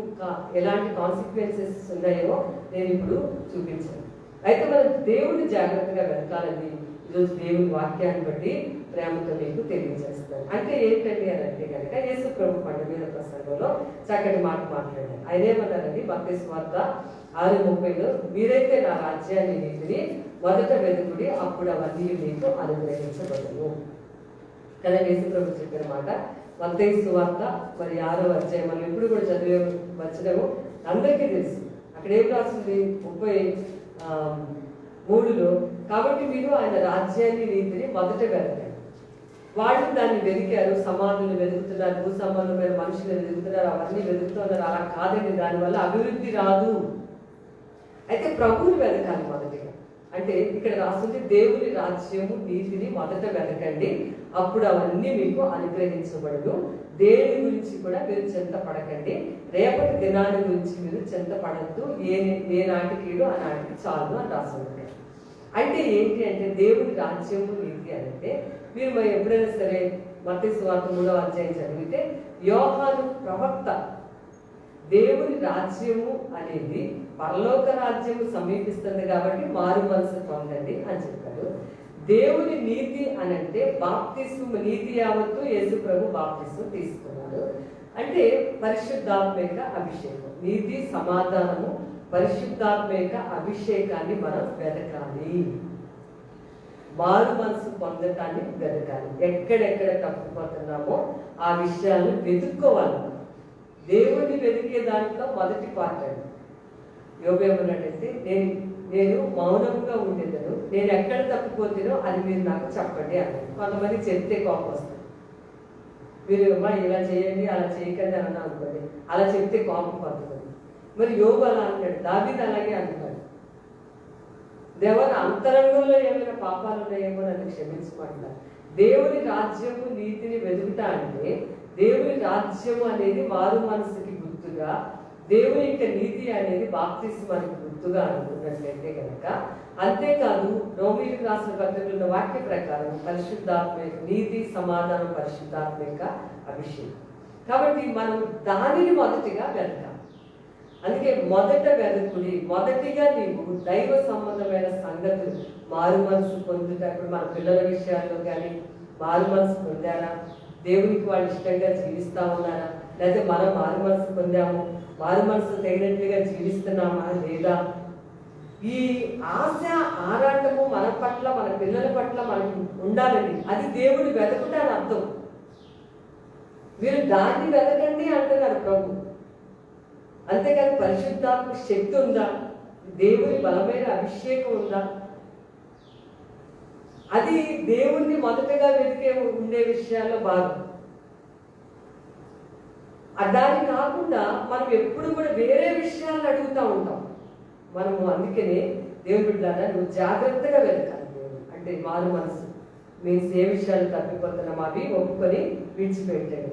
ఎలాంటి కాన్సిక్వెన్సెస్ ఉన్నాయో నేను ఇప్పుడు చూపించాను. అయితే మనం దేవుని జాగ్రత్తగా వెతకాలని ఈరోజు దేవుని వాక్యాన్ని బట్టి ప్రేమతో మీకు తెలియజేస్తాను. అంటే ఏంటండి అని అంటే కనుక, యేసు ప్రభు పండు మీద ప్రసంగంలో చక్కటి మాట మాట్లాడారు. ఆయన ఏమన్నారండి? మత్తయి సువార్త 6:30లో, మీరైతే నా రాజ్యాన్ని నీతిని మొదట వెతుకుడి, అప్పుడు అవన్నీ మీకు అనుగ్రహించబడును కదా యేసు ప్రభు చెప్పిన మాట. మత్తయి సువార్త మరి 6వ అధ్యాయం మనం ఇప్పుడు కూడా చదివే వచ్చినము అందరికీ తెలుసు. అక్కడ ఏం రాస్తుంది? 33లో, కాబట్టి మీరు ఆయన రాజ్యాన్ని నీతిని మొదట వెతకండి. వాళ్ళు దాన్ని వెతికారు, సమాధులు వెతుకుతున్నారు, భూ సంబంధమైన మనుషులు వెతుకుతున్నారు, అవన్నీ వెతుకుతున్నారు. అలా కాదండి, దానివల్ల అభివృద్ధి రాదు. అయితే ప్రభువుని వెతకాలి మొదటిగా. అంటే ఇక్కడ రాస్తుంది, దేవుని రాజ్యము నీతిని మొదట వెతకండి, అప్పుడు అవన్నీ మీకు అనుగ్రహించబడదు. దేని గురించి కూడా మీరు చింతపడకండి, రేపటి దినాన్ని గురించి మీరు చింతపడద్దు, ఏ నాటికీడు ఆ నాటికి చాలు అని రాస్తుంది. అంటే ఏంటి అంటే, దేవుని రాజ్యము నీతి అంటే, మీరు ఎప్పుడైనా సరే మత్తయి సువార్త 3వ అధ్యాయం చదివితే, యోహాను ప్రవక్త దేవుని రాజ్యము అనేది పరలోక రాజ్యము సమీపిస్తుంది కాబట్టి మారు మనసు పొందండి అని చెప్పారు. దేవుని నీతి అని అంటే బాప్తిస్మ, నీతి యావత్తు యేసు ప్రభు బాప్తిస్మ తీసుకున్నారు. అంటే పరిశుద్ధాత్మిక అభిషేకం, నీతి సమాధానము, పరిశుద్ధాత్మిక అభిషేకాన్ని మనం వెతకాలి. మారు మనసు పొందటాన్ని వెతకాలి. ఎక్కడెక్కడ తప్పిపోతున్నామో ఆ విషయాలను వెతుక్కోవాలి. దేవుడిని వెతికే దాంట్లో మొదటి పార్ట్ అండి. యోబు ఏమన్నాడంటే, నేను మౌనంగా ఉండేదను, నేను ఎక్కడ తప్పిపోతేనో అది మీరు నాకు చెప్పండి అన్నాడు. కొంతమంది చెప్తే కోపం వస్తుంది. మీరు ఇలా చేయండి, అలా చేయకండి అని అన్నా అనుకోండి, అలా చెప్తే కోపం పడుతుంది. మరి యోబు అలా అంటాడు, దావీదు అలాగే అంటాడు, దేవన అంతరంగంలో ఏమైనా పాపాలు ఉన్నాయేమో నన్ను క్షమించమంటారు. దేవుని రాజ్యము నీతిని వెతుకుతా అంటే, దేవుని రాజ్యము అనేది మారు మనసుకి గుర్తుగా, దేవుని యొక్క నీతి అనేది బాప్తిస్మానికి గుర్తుగా అనుకున్నట్లయితే కనుక, అంతేకాదు రోమీయులకు రాసిన పత్రికలో వాక్య ప్రకారం పరిశుద్ధాత్మిక నీతి, సమాధానం, పరిశుద్ధాత్మిక అభిషేకం. కాబట్టి మనం దానిని మొదటిగా వెతకాలి. అందుకే మొదట వెతుకుడి, మొదటిగా నీవు దైవ సంబంధమైన సంగతులు మారు మనసు పొందుటప్పుడు మన పిల్లల విషయాల్లో కానీ మారు మనసు పొందారా, దేవునికి వాళ్ళు ఇష్టంగా జీవిస్తా ఉన్నారా, లేకపోతే మనం మారు మనసు పొందాము, మారు మనసు తగినట్లుగా జీవిస్తున్నామా లేదా. ఈ ఆశ ఆరాటము మన పట్ల మన పిల్లల పట్ల మనకు ఉండాలండి. అది దేవుడు వెతకటాన్ని అర్థం. మీరు దాన్ని వెతకండి అంటున్నారు ప్రభు. అంతేకాని పరిశుద్ధాత్మ శక్తి ఉందా, దేవుని బలమైన అభిషేకం ఉందా, అది దేవుణ్ణి మొదటగా వెతికే ఉండే విషయాల్లో భాగం. దాని కాకుండా మనం ఎప్పుడు కూడా వేరే విషయాలను అడుగుతూ ఉంటాం మనము. అందుకనే దేవుని బిడ్డలారా, నువ్వు జాగ్రత్తగా వెతకాలి. దేవుడు అంటే మారు మనసు మీన్స్ ఏ విషయాలు తప్పిపోతున్నాం అవి ఒప్పుకొని విడిచిపెట్టాడు,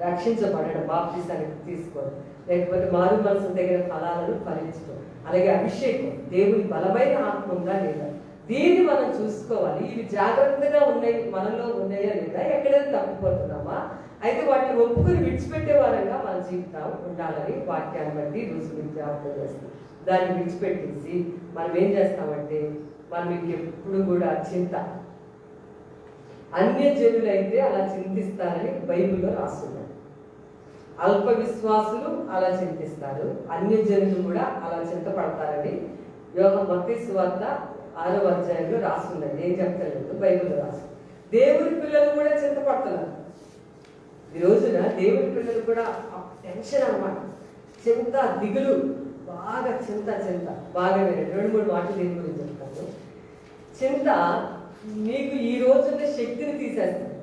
రక్షించబడడం, బాప్తిసాన్ని తీసుకోవడం, లేకపోతే మారు మనసు దగ్గర ఫలాలను ఫలించడం, అలాగే అభిషేకం, దేవుని బలమైన ఆత్మ ఉందా లేదా, దీన్ని మనం చూసుకోవాలి. ఇవి జాగ్రత్తగా ఉన్నాయి, మనలో ఉన్నాయా లేదా, ఎక్కడైనా తప్పిపోతున్నామా, అయితే వాటిని ఒప్పుకొని విడిచిపెట్టే వారంగా మన జీవితం ఉండాలని వాక్యాన్ని బట్టి రుజువు విజ్ఞాపన చేస్తాం. దాన్ని విడిచిపెట్టేసి మనం ఏం చేస్తామంటే, మనం ఎప్పుడు కూడా చింత, అన్యజనులైతే అలా చింతిస్తారని బైబిల్లో రాస్తున్నారు. అల్ప విశ్వాసులు అలా చింతిస్తారు, అన్యజనులు కూడా అలా చింతపడతారని మత్తయి సువార్త 6వ అధ్యాయంలో రాస్తున్నది. ఏం చెప్తలేదు, బైబిల్లో రాసు. దేవుని పిల్లలు కూడా చింతపడుతున్నారు. ఈ రోజున దేవుని పిల్లలు కూడా టెన్షన్ అన్నమాట, చింత, దిగులు, బాగా చింత బాగా వేరే 2-3 మాటలు దీని గురించి చెప్తాను. చింత నీకు ఈ రోజున్న శక్తిని తీసేస్తుంది.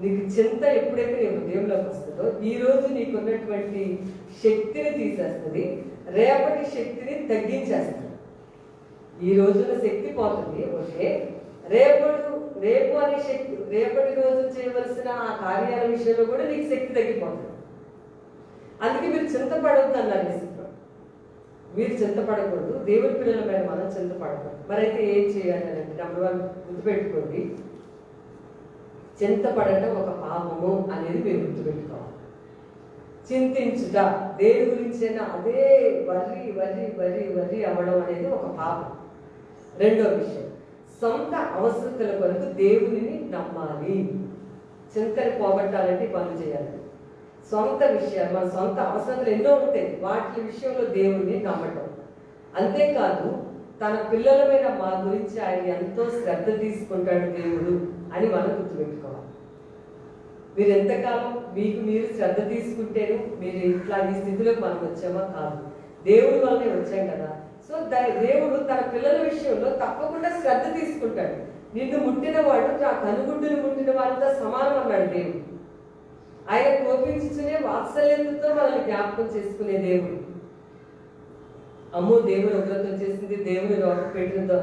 నీకు చింత ఎప్పుడైతే నీ హృదయంలోకి వస్తుందో ఈ రోజు నీకున్నటువంటి శక్తిని తీసేస్తుంది, రేపటి శక్తిని తగ్గించేస్తుంది. ఈ రోజున శక్తి పోతుంది, ఓకే, రేపు అనే శక్తి, రేపటి రోజు చేయవలసిన ఆ కార్యాల విషయంలో కూడా నీకు శక్తి తగ్గిపోతుంది. అందుకే మీరు చింతపడవద్దు అన్నారు యేసు. మీరు చింతపడకూడదు, దేవుని పిల్లల మీద మనం చింతపడకూడదు. మరైతే ఏం చేయాలి అంటే, నెంబర్ 1 గుర్తుపెట్టుకోండి, చింతపడటం ఒక పాపము అనేది మీరు గుర్తుపెట్టుకోవాలి. చింతించుట, దేని గురించైనా అదే వరి అవ్వడం అనేది ఒక పాపం. రెండో విషయం, సొంత అవసరతల కొరకు దేవునిని నమ్మాలి. చింతని పోగొట్టాలంటే పనులు చేయాలి. సొంత విషయాలు, మన సొంత అవసరాలు ఎన్నో ఉంటాయి, వాటి విషయంలో దేవుణ్ణి నమ్మటం. అంతేకాదు తన పిల్లల మీద మా గురించి ఆయన ఎంతో శ్రద్ధ తీసుకుంటాడు దేవుడు అని మనం గుర్తుపెట్టుకోవాలి. మీరు ఎంతకాలం మీకు మీరు శ్రద్ధ తీసుకుంటేను మీరు ఇట్లా ఈ స్థితిలోకి మనం వచ్చామా కాదు, దేవుడి వల్లనే వచ్చాం కదా. సో దేవుడు తన పిల్లల విషయంలో తప్పకుండా శ్రద్ధ తీసుకుంటాడు. నిన్ను ముట్టిన వాడు నా కనుగుడ్డుని ముట్టిన వాడితో సమానం అన్నాడు దేవుడు. ఆయన కోపించుకునే వాత్సల్యంతో మనల్ని జ్ఞాపకం చేసుకునే దేవుడు. అమ్మో దేవుడు ఉగ్రత వచ్చేసింది, దేవుడు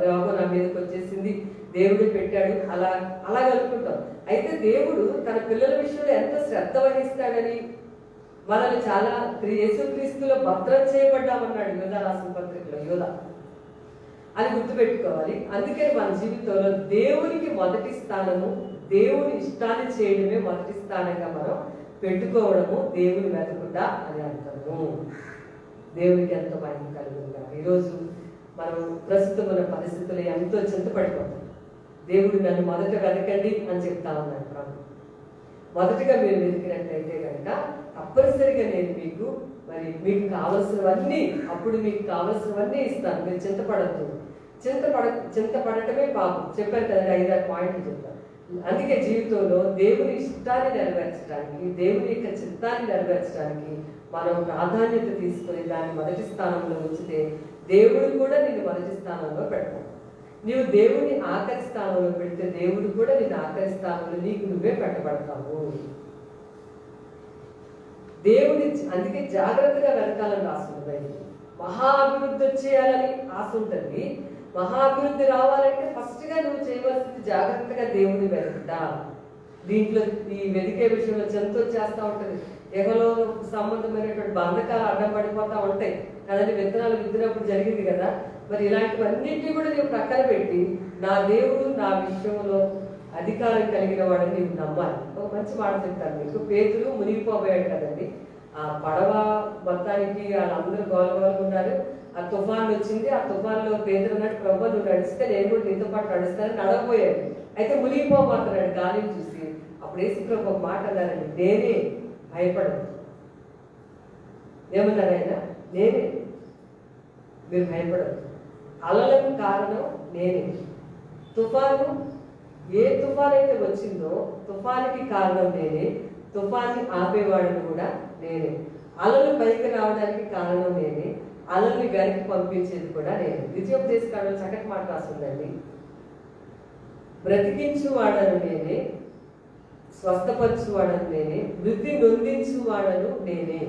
రోగం నా మీదకి వచ్చేసింది, దేవుడు పెట్టాడు, అలా అనుకుంటాం. అయితే దేవుడు తన పిల్లల విషయంలో ఎంత శ్రద్ధ వహిస్తాడని, మనల్ని చాలా యేసుక్రీస్తులో భద్రం చేయబడ్డామన్నాడు యోధ రాసిన పత్రికలో, యోధ అని గుర్తుపెట్టుకోవాలి. అందుకని మన జీవితంలో దేవునికి మొదటి స్థానము, దేవుని ఇష్టాన్ని చేయడమే మొదటి స్థానంగా మనం పెట్టుకోవడము, దేవుని వెతకుండా అని అంటాము. దేవునికి ఎంతో మహిమ కలుగుతుందా. ఈరోజు మనం ప్రస్తుతం ఉన్న పరిస్థితుల్లో ఎంతో చింతపడిపోతాం. దేవుడు నన్ను మొదట వెతకండి అని చెప్తా ఉన్నాడు ప్రభు. మొదటగా మీరు వెతికినట్లయితే కనుక తప్పనిసరిగా నేను మీకు కావలసినవన్నీ, అప్పుడు మీకు కావలసినవన్నీ ఇస్తాను. మీరు చింతపడద్దు. చింతపడటమే పాపం. చెప్పాను కదా, 5-6 పాయింట్లు చెప్తాను. అందుకే జీవితంలో దేవుని ఇష్టాన్ని నెరవేర్చడానికి, దేవుని యొక్క చిత్తాన్ని నెరవేర్చడానికి మనం ప్రాధాన్యత తీసుకుని దాన్ని మొదటి స్థానంలో ఉంచితే దేవుడు కూడా నిన్ను మొదటి స్థానంలో పెడతాడు. నీవు దేవుని ఆఖరి స్థానంలో పెడితే దేవుడు కూడా నిన్ను ఆఖరి స్థానంలో నీకు నువ్వే పెట్టబడతావు. దేవుని అందుకే జాగ్రత్తగా వెనకాలని రాస్తుంది. మహా అభివృద్ధి వచ్చేయాలని ఆశ ఉంటుంది. మహాభివృద్ధి రావాలంటే ఫస్ట్గా నువ్వు చేయవలసింది జాగ్రత్తగా దేవుని వెతుకుతా. దీంట్లో ఈ వెతికే విషయంలో చింత చేస్తూ ఉంటుంది. ఎగలో సంబంధమైనటువంటి బంధకాలు అడ్డం పడిపోతూ ఉంటాయి కదండి. విత్తనాలు విత్తినప్పుడు జరిగింది కదా. మరి ఇలాంటివన్నింటినీ కూడా నీవు ప్రక్కన పెట్టి నా దేవుడు నా విషయంలో అధికారం కలిగిన వాడని నీవు నమ్మాలి. ఒక మంచి మాట చెప్తాను మీకు. పేతురు మునిగిపోయాడు కదండి. ఆ పడవ మొత్తానికి వాళ్ళందరూ గోలగోలుగా ఉన్నారు. ఆ తుఫాన్ వచ్చింది. ఆ తుఫాన్లో పేదలు అన్నట్టు, ప్రభు నువ్వు నడిస్తే నేను కూడా నీతో పాటు నడుస్తానని నడవపోయాడు. అయితే మునిగిపోబోతున్నాడు గాలిని చూసి. అప్పుడు యేసు ప్రభు ఒక మాట అన్నారండి, నేనే, భయపడదు. ఏమన్నారు ఆయన? నేనే, మీరు భయపడదు. అలలకు కారణం నేనే. తుఫాను, ఏ తుఫాన్ అయితే వచ్చిందో తుఫానికి కారణం నేనే, తుఫాన్ని ఆపేవాడిని కూడా నేనే. అలలు పైకి రావడానికి కారణం నేనే, అలల్ని వెనక్కి పంపించేది కూడా నేనే. ద్వితీయోపదేశకాండంలో చక్కటి మాట రాస్తుందండి. బ్రతికించువాడను నేనే, స్వస్థపరచువాడను నేనే, మృతి నొందించువాడను నేనే.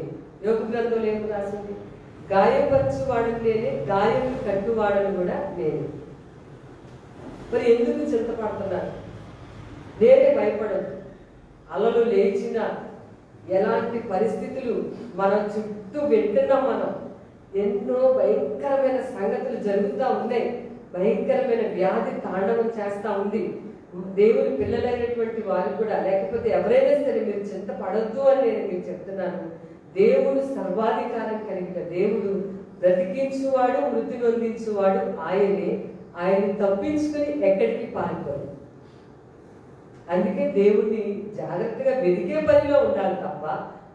యోగ గ్రంథంలో ఏమి రాసింది? గాయపరచువాడను నేనే, గాయం కట్టువాడను కూడా నేనే. మరి ఎందుకు చింతపడుతున్నారు? నేనే, భయపడదు. అలలు లేచిన ఎలాంటి పరిస్థితులు మన చుట్టూ వింటున్నాం. మనం ఎన్నో భయంకరమైన సంగతులు జరుగుతూ ఉన్నాయి. భయంకరమైన వ్యాధి తాండవం చేస్తూ ఉంది. దేవుని పిల్లలైనటువంటి వారు కూడా, లేకపోతే ఎవరైనా సరే మీరు చింతపడద్దు అని నేను మీకు చెప్తున్నాను. దేవుడు సర్వాధికారం కలిగిన దేవుడు, బ్రతికించువాడు, మృతి నొందించువాడు ఆయనే. ఆయన తప్పించుకుని ఎక్కడికి పారిపోదు. అందుకే దేవుడిని జాగ్రత్తగా వెతికే పనిలో ఉండాలి తప్ప,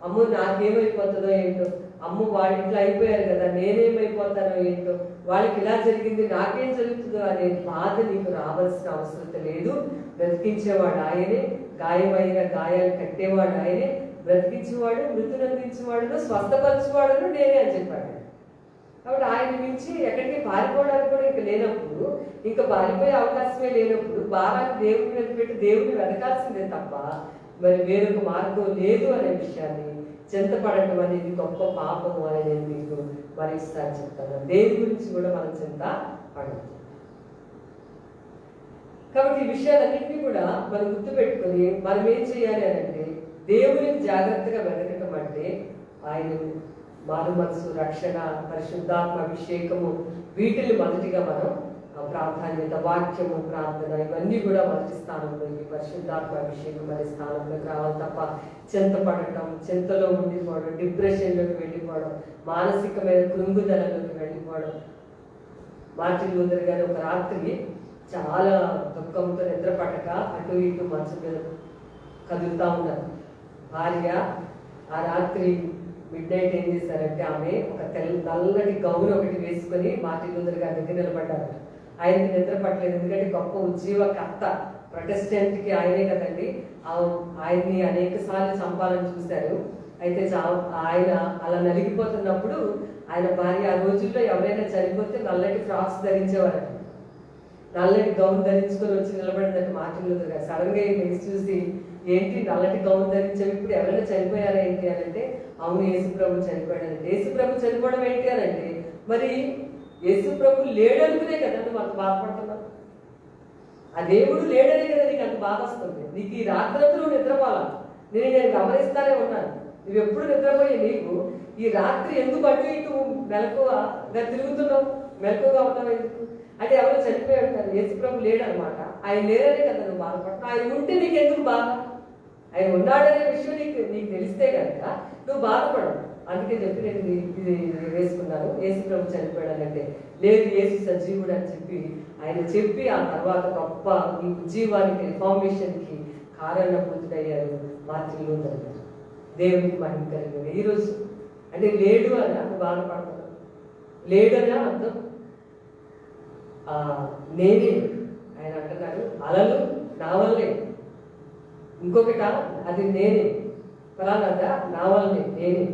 అమ్మో నాకేమైపోతుందో ఏంటో, అమ్మో వాళ్ళ ఇంట్లో అయిపోయారు కదా నేనేమైపోతానో ఏంటో, వాళ్ళకి ఇలా జరిగింది నాకేం జరుగుతుందో అనే బాధ నీకు రావాల్సిన అవసరం లేదు. బ్రతికించేవాడు ఆయనే, గాయమైన గాయాలు కట్టేవాడు ఆయనే, బ్రతికించేవాడు, మృతి నందించేవాడును, స్వస్థపరచేవాడును నేనే అని చెప్పాడు. కాబట్టి ఆయన మించి ఎక్కడికి పారిపోవడానికి కూడా ఇంకా లేనప్పుడు, ఇంకా పారిపోయే అవకాశమే లేనప్పుడు భారాన్ని దేవుని మీద పెట్టి దేవుని వెతకాల్సిందే తప్ప మరి వేరొక మార్గం లేదు అనే విషయాన్ని, చింతపడటం అనేది గొప్ప పాపము అని నేను మీకు మరిసారి చెప్తాను. దేని గురించి కూడా మనం చింత పడదు. కాబట్టి ఈ విషయాలన్నింటినీ కూడా మనం గుర్తుపెట్టుకొని మనం ఏం చేయాలి అని అంటే, దేవుని జాగ్రత్తగా వెతకటం అంటే ఆయన మారు మనసు, రక్షణ, పరిశుద్ధాత్మ అభిషేకము, వీటిని మొదటిగా మనం ప్రాధాన్యత, వాక్యము, ప్రార్థన ఇవన్నీ కూడా మొదటి స్థానంలో, ఈ పరిశుద్ధాత్మ అభిషేకం అనే స్థానంలోకి రావాలి తప్ప చింతపడటం, చింతలో ఉండిపోవడం, డిప్రెషన్లోకి వెళ్ళిపోవడం, మానసికమైన కృంగుదలలోకి వెళ్ళిపోవడం. మార్టిన్ లూథర్ గారు ఒక రాత్రి చాలా దుఃఖంతో నిద్ర పట్టక అటు ఇటు మంచం మీద కదులుతూ ఉన్నారు. భార్య ఆ రాత్రి మిడ్ నైట్ ఏం చేశారంటే, ఆమె ఒక నల్లటి గౌను ఒకటి వేసుకొని మార్టిన్ లూథర్ గారి దగ్గర నిలబడ్డారు. ఆయనకి నిద్ర పట్టలేదు, ఎందుకంటే గొప్ప ఉజ్జీవకర్త, ప్రొటెస్టెంట్కి ఆయనే కదండి. ఆయన్ని అనేక సార్లు చంపాలని చూశారు. అయితే ఆయన అలా నలిగిపోతున్నప్పుడు ఆయన భార్య, ఆ రోజుల్లో ఎవరైనా చనిపోతే నల్లటి ఫ్రాక్స్ ధరించేవారట. నల్లటి గౌన్ ధరించుకొని వచ్చి నిలబడిందంటే మార్టిన్ లూథర్ గారు. సడన్ గా ఈ చూసి, ఏంటి నల్లటి గౌన్ ధరించేవి, ఇప్పుడు ఎవరైనా చనిపోయారా ఏంటి అని అంటే, అవును యేసుప్రభు చనిపోయాడు. యేసుప్రభు చనిపోవడం ఏంటి అని అంటే, మరి యేసుప్రభు లేడనుకునే కదా నువ్వు అంత బాధపడుతున్నావు. ఆ దేవుడు లేడనే కదా నీకు అంత బాధ వస్తుంది. నీకు ఈ రాత్రంతా నువ్వు నిద్రపోవాలా, నేను గమనిస్తానే ఉన్నాను. నువ్వు ఎప్పుడు నిద్రపోయే నీకు ఈ రాత్రి ఎందుకు అటు ఇటు మెలకువగా తిరుగుతున్నావు, మెలకువగా ఉన్నావు ఎందుకు అంటే, ఎవరో చనిపోయి ఉంటారు, యేసుప్రభు లేడనమాట. ఆయన లేదనే కదా నువ్వు బాధపడుతున్నావు. ఆయన ఉంటే నీకు ఎందుకు బాధ? ఆయన ఉన్నాడనే విషయం నీకు తెలిస్తే కనుక నువ్వు బాధపడవు. అందుకే చెప్పి నేను ఇది వేసుకున్నాను, యేసుప్రభు చనిపోయాడంటే. లేదు, యేసు సజీవుడు అని చెప్పి ఆయన చెప్పి ఆ తర్వాత గొప్ప ఈ ఉజ్జీవానికి, రిఫార్మేషన్కి కారణభూతుడయ్యారు మార్టిన్ లూథర్ గారు. దేవునికి మహిమ కలిగింది. ఈరోజు అంటే లేడు అని నాకు బాధపడుతున్నాను. లేడు అని అర్థం నేనే. ఆయన అంటున్నాడు, అలలు నా వల్లే, ఇంకొకట అది నేనే, ఫలానా నా వల్లే, నేనే.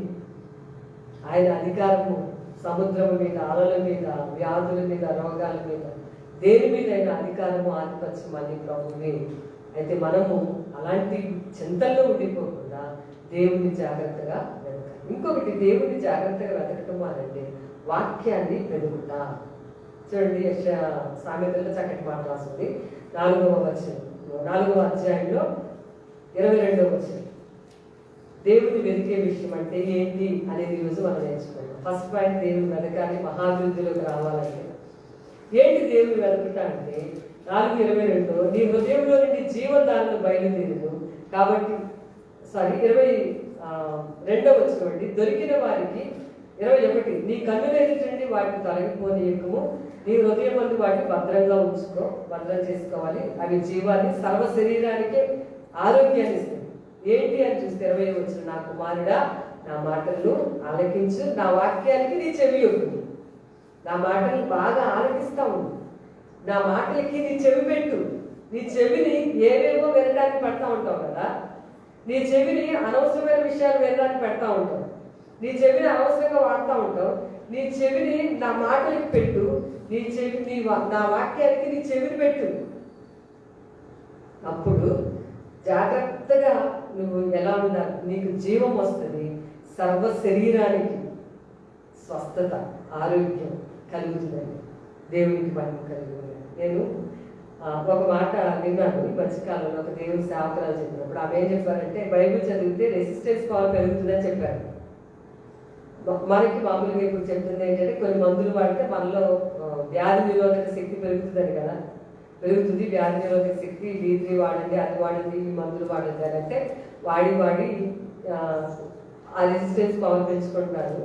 ఆయన అధికారము సముద్రం మీద, అలల మీద, వ్యాధుల మీద, రోగాల మీద, దేని మీద అయిన అధికారము, ఆధిపత్యం అన్ని ప్రభువే. అయితే మనము అలాంటి చింతల్లో ఉండిపోకుండా దేవుని జాగ్రత్తగా వెతకాలి. ఇంకొకటి, దేవుని జాగ్రత్తగా వెతకటం అనంటే వాక్యాన్ని వెతుకుతా. చూడండి, సామెతల్లో చక్కటి మాట రాస్తుంది. 4వ అధ్యాయంలో 22వ వచనం. దేవుని వెతికే విషయం అంటే ఏంటి అనేది ఈరోజు మనం నేర్చుకున్నాం. ఫస్ట్ పాయింట్, దేవుని వెతకాలి, మహాభివృద్ధిలోకి రావాలంటే. ఏంటి దేవుని వెతుకుట అంటే 4:22, నీ హృదయంలో నుండి జీవదారులు బయలుదేరును కాబట్టి 20 రెండవ వచనం అండి, దొరికిన వారికి 21, నీ కన్నులు ఎదుటండి వాటిని తొలగిపోనీయకము, నీ హృదయం మందు వాటిని భద్రం చేసుకోవాలి, అవి జీవాన్ని సర్వ శరీరానికి ఆరోగ్యాన్ని ఇస్తుంది. ఏంటి అని చూస్తే 20 వచనం, నా కుమారుడా నా మాటలను ఆలకించు, నా వాక్యానికి నీ చెవి యొగ్గు. నా మాటలు బాగా ఆలకిస్తా ఉండు, నా మాటలకి నీ చెవి పెట్టు. నీ చెవిని ఏవేవో వినడానికి పెడతా ఉంటావు కదా, నీ చెవిని అనవసరమైన విషయాలు వినడానికి పెడతా ఉంటావు, నీ చెవిని అనవసరంగా వాడుతూ ఉంటావు. నీ చెవిని నా మాటలకి పెట్టు, నా వాక్యానికి నీ చెవిని పెట్టు. అప్పుడు జాగ్రత్తగా నువ్వు ఎలా ఉండాలి, నీకు జీవం వస్తుంది, సర్వ శరీరానికి స్వస్థత ఆరోగ్యం కలుగుతుందని దేవునికి మహిమ కలుగుతుంది. నేను ఒక మాట విన్నాను ఈ మధ్యకాలంలో, ఒక దేవుని సేవకురాలు చెప్పినప్పుడు ఆమె ఏం చెప్పారంటే, బైబిల్ చదివితే రెసిస్టెన్స్ పవర్ పెరుగుతుందని చెప్పారు. మనకి మామూలుగా ఇప్పుడు చెప్తుంది ఏంటంటే, కొన్ని మందులు వాడితే మనలో వ్యాధి నిరోధక శక్తి పెరుగుతుందని కదా, పెరుగుతుంది వ్యాధి నిరోధక శక్తి, D3 వాడండి, అది వాడండి, ఈ మందులు వాడండి అని అంటే వాడి ఆ రెసిస్టెన్స్ పవర్ పెంచుకుంటున్నారు.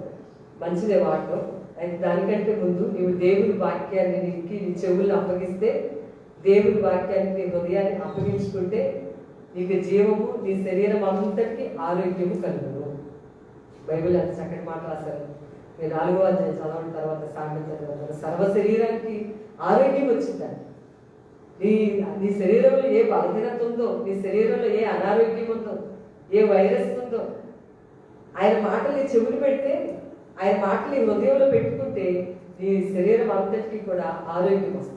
మంచిదే వాడటం. అయితే దానికంటే ముందు నీవు దేవుని వాక్యాన్ని నీ చెవులను అప్పగిస్తే, దేవుని వాక్యాన్ని నీ హృదయాన్ని అప్పగించుకుంటే నీకు జీవము, నీ శరీరం అంతటికి ఆరోగ్యము కలుగును. బైబిల్ అంత చక్కటి మాట రాశారు. మీరు 4వ అధ్యాయం చదవడం తర్వాత సాగించారు, సర్వ శరీరానికి ఆరోగ్యం వచ్చిందని. నీ శరీరంలో ఏ బలహీనత ఉందో, నీ శరీరంలో ఏ అనారోగ్యం ఉందో, ఏ వైరస్ ఉందో, ఆయన మాటలు చెవులు పెడితే, ఆయన మాటలు నీ హృదయంలో పెట్టుకుంటే నీ శరీరం అంతటికీ కూడా ఆరోగ్యం వస్తుంది.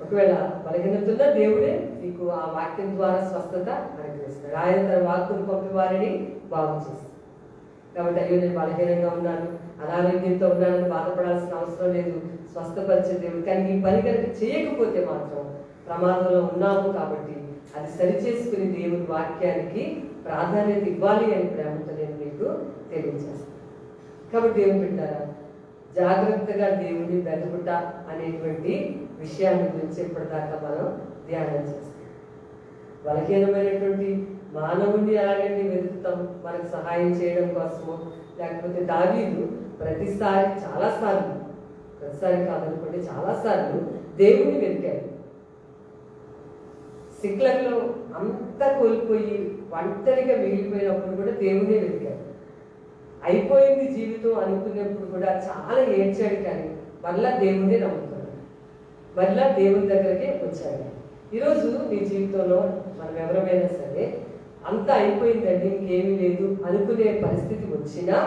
ఒకవేళ బలహీనతున్న దేవుడే నీకు ఆ వాక్యం ద్వారా స్వస్థత అనుగ్రహిస్తాడు. ఆయన తన వాక్కును పంపి వారిని బాగు చేస్తాడు. కాబట్టి అయ్యో నేను బలహీనంగా ఉన్నాను, అనారోగ్యంతో ఉన్నానని బాధపడాల్సిన అవసరం లేదు, స్వస్థపరిచే దేవుడు. కానీ ఈ పని కనుక చేయకపోతే మాత్రం ప్రమాదంలో ఉన్నాము. కాబట్టి అది సరిచేసుకుని దేవుని వాక్యానికి ప్రాధాన్యత ఇవ్వాలి అని ప్రేమతో నేను మీకు తెలియజేస్తాను. కాబట్టి దేవుని బిడ్డారా, జాగ్రత్తగా దేవుని వెతుకుట అనేటువంటి విషయాన్ని గురించి ఇప్పటిదాకా మనం ధ్యానం చేస్తాం. బలహీనమైనటువంటి మానవుణ్ణి ఎలాగంటే వెతుకుతాం, మనకు సహాయం చేయడం కోసము. లేకపోతే దావీదు ప్రతిసారి కాదనుకోండి, చాలాసార్లు దేవుణ్ణి వెతికాడు. సిక్లర్లో అంతా కోల్పోయి ఒంటరిగా మిగిలిపోయినప్పుడు కూడా దేవుణ్ణి వెతికాడు. అయిపోయింది జీవితం అనుకున్నప్పుడు కూడా చాలా ఏడ్చాడు, కానీ మళ్ళా దేవుణ్ణి నమ్ముతున్నాడు, మళ్ళా దేవుని దగ్గరికి వచ్చాడు. ఈరోజు నీ జీవితంలో మనం ఎవరైనా సరే అంతా అయిపోయిందండి, ఇంకేమీ లేదు అనుకునే పరిస్థితి వచ్చినా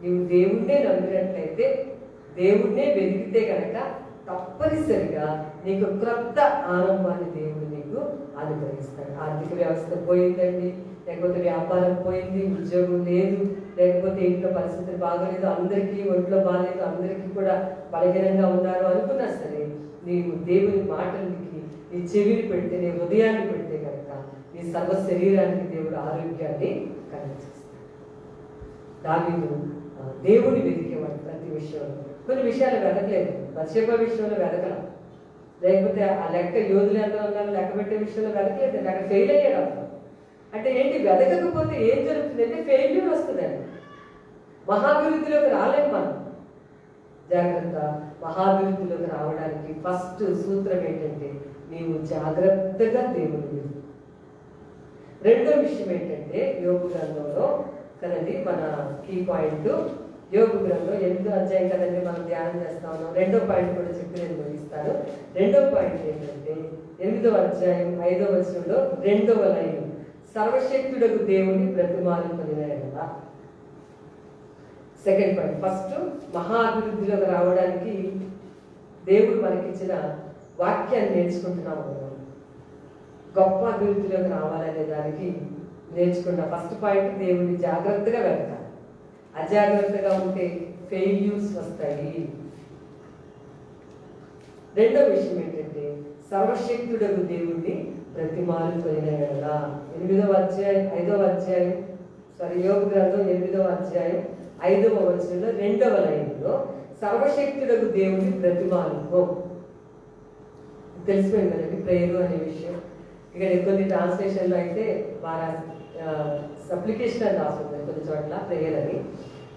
నీవు దేవుణ్ణే నమ్మినట్లయితే, దేవుణ్ణే వెతికితే కనుక తప్పనిసరిగా నీకు క్రొత్త ఆరంభాన్ని దేవుడు నీకు అనుగ్రహిస్తాడు. ఆర్థిక వ్యవస్థ పోయిందండి, లేకపోతే వ్యాపారం పోయింది, ఉద్యోగం లేదు, లేకపోతే ఇంట్లో పరిస్థితులు బాగలేదు, అందరికీ ఒంట్లో బాగాలేదు, అందరికీ కూడా బలహీనంగా ఉన్నారు అనుకున్నా సరే, నీవు దేవుని మాటలకి నీ చెవిని పెడితే, నీ హృదయాన్ని పెడితే కనుక నీ సర్వ శరీరానికి దేవుడు ఆరోగ్యాన్ని కలిగిస్తాడు. దావీదు దేవుని వెతికేవాడు ప్రతి విషయంలో. కొన్ని విషయాలు వెతకలేదు, బత్షెబ విషయంలో వెతకల, లేకపోతే ఆ లెక్క యోధులు ఎంత ఉన్నారు లెక్క పెట్టే విషయంలో వెతకలేదు, అక్కడ ఫెయిల్ అయ్యాడు. అంటే ఏంటి, వెతకకపోతే ఏం జరుగుతుందంటే ఫెయిల్యూర్ వస్తుందండి. మహాభివృద్ధిలోకి రాలేము మనం. జాగ్రత్త, మహాభివృద్ధిలోకి రావడానికి ఫస్ట్ సూత్రం ఏంటంటే నీవు జాగ్రత్తగా దేవుని. రెండో విషయం ఏంటంటే యోగు గ్రంథంలో కదండి మన కీ పాయింట్, యోగు గ్రంథం 8వ అధ్యాయం కదండి మనం ధ్యానం చేస్తా ఉన్నాం. రెండో పాయింట్ కూడా చెప్పి నేను ముగిస్తాను. రెండో పాయింట్ ఏంటంటే 8వ అధ్యాయం 5వ వచనంలో 2వ లైన్, సర్వశక్తుడకు దేవుని బ్రతిమాలుకొనిన కదా. సెకండ్ పాయింట్, ఫస్ట్ మహాభివృద్ధిలోకి రావడానికి దేవుడు మనకిచ్చిన వాక్యాన్ని నేర్చుకుంటున్నాము. గొప్ప అభివృద్ధిలోకి రావాలనే దానికి నేర్చుకున్న ఫస్ట్ పాయింట్, దేవుడిని జాగ్రత్తగా వెతకాలి. అజాగ్రత్తగా ఉంటే ఫెయిల్యూర్స్ వస్తాయి. రెండో విషయం ఏంటంటే సర్వశక్తుడకు దేవుణ్ణి బ్రతిమాలుకొనిన యెడల. 8వ అధ్యాయం 5వ అధ్యాయం యోగు గ్రంథం 8వ అధ్యాయం 5వ వచనంలో 2వ లైన్లో సర్వశక్తుడకు దేవుని బ్రతిమాలుకో. తెలిసిపోయింది కదండి ప్రేయరు అనే విషయం. ఇక్కడ కొన్ని ట్రాన్స్లేషన్లో అయితే వారి సప్లికేషన్ అని రాస్తుంది, కొన్ని చోట్ల ప్రేయర్ అని,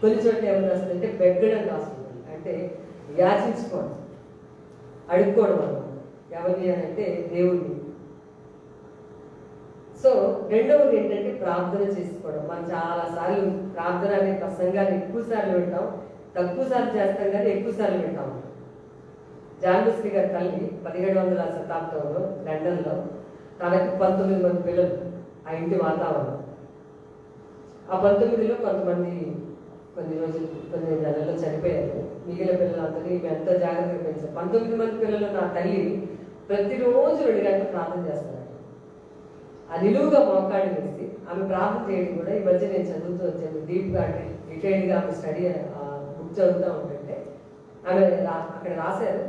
కొన్ని చోట్ల ఏమని రాస్తుందంటే బెగ్గడ్ అని రాస్తుంది. అంటే యాచించుకోవడం, అడుక్కోవడం అన్నమాట. ఎవరిని అని అంటే దేవుడిని. సో రెండవది ఏంటంటే ప్రార్థన చేసుకోవడం. మనం చాలాసార్లు ప్రార్థన అనే ప్రసంగాన్ని ఎక్కువ సార్లు వింటాం, తక్కువ సార్లు చేస్తాం కానీ ఎక్కువ సార్లు వింటాం. జాన్ వెస్లీ గారి తల్లి 1700వ శతాబ్దంలో లండన్లో తనకు 19 మంది పిల్లలు, ఆ ఇంటి వాతావరణం. ఆ 19లో కొంతమంది కొన్ని నెలల్లో చనిపోయారు. మిగిలిన పిల్లలందరినీ ఎంతో జాగ్రత్తగా పెంచారు. 19 మంది పిల్లలు నా తల్లి ప్రతిరోజు 2 గంటలు ప్రార్థన చేస్తున్నారు. ఆ నిలువుగా మోకాడి వేసి ఆమె ప్రార్థన చేయడం కూడా ఈ మధ్య నేను చదువుతూ వచ్చాను. డీప్గా అంటే డీటెయిల్గా ఆమె స్టడీ బుక్ చదువుతూ ఉంటుంటే ఆమె అక్కడ రాశారు.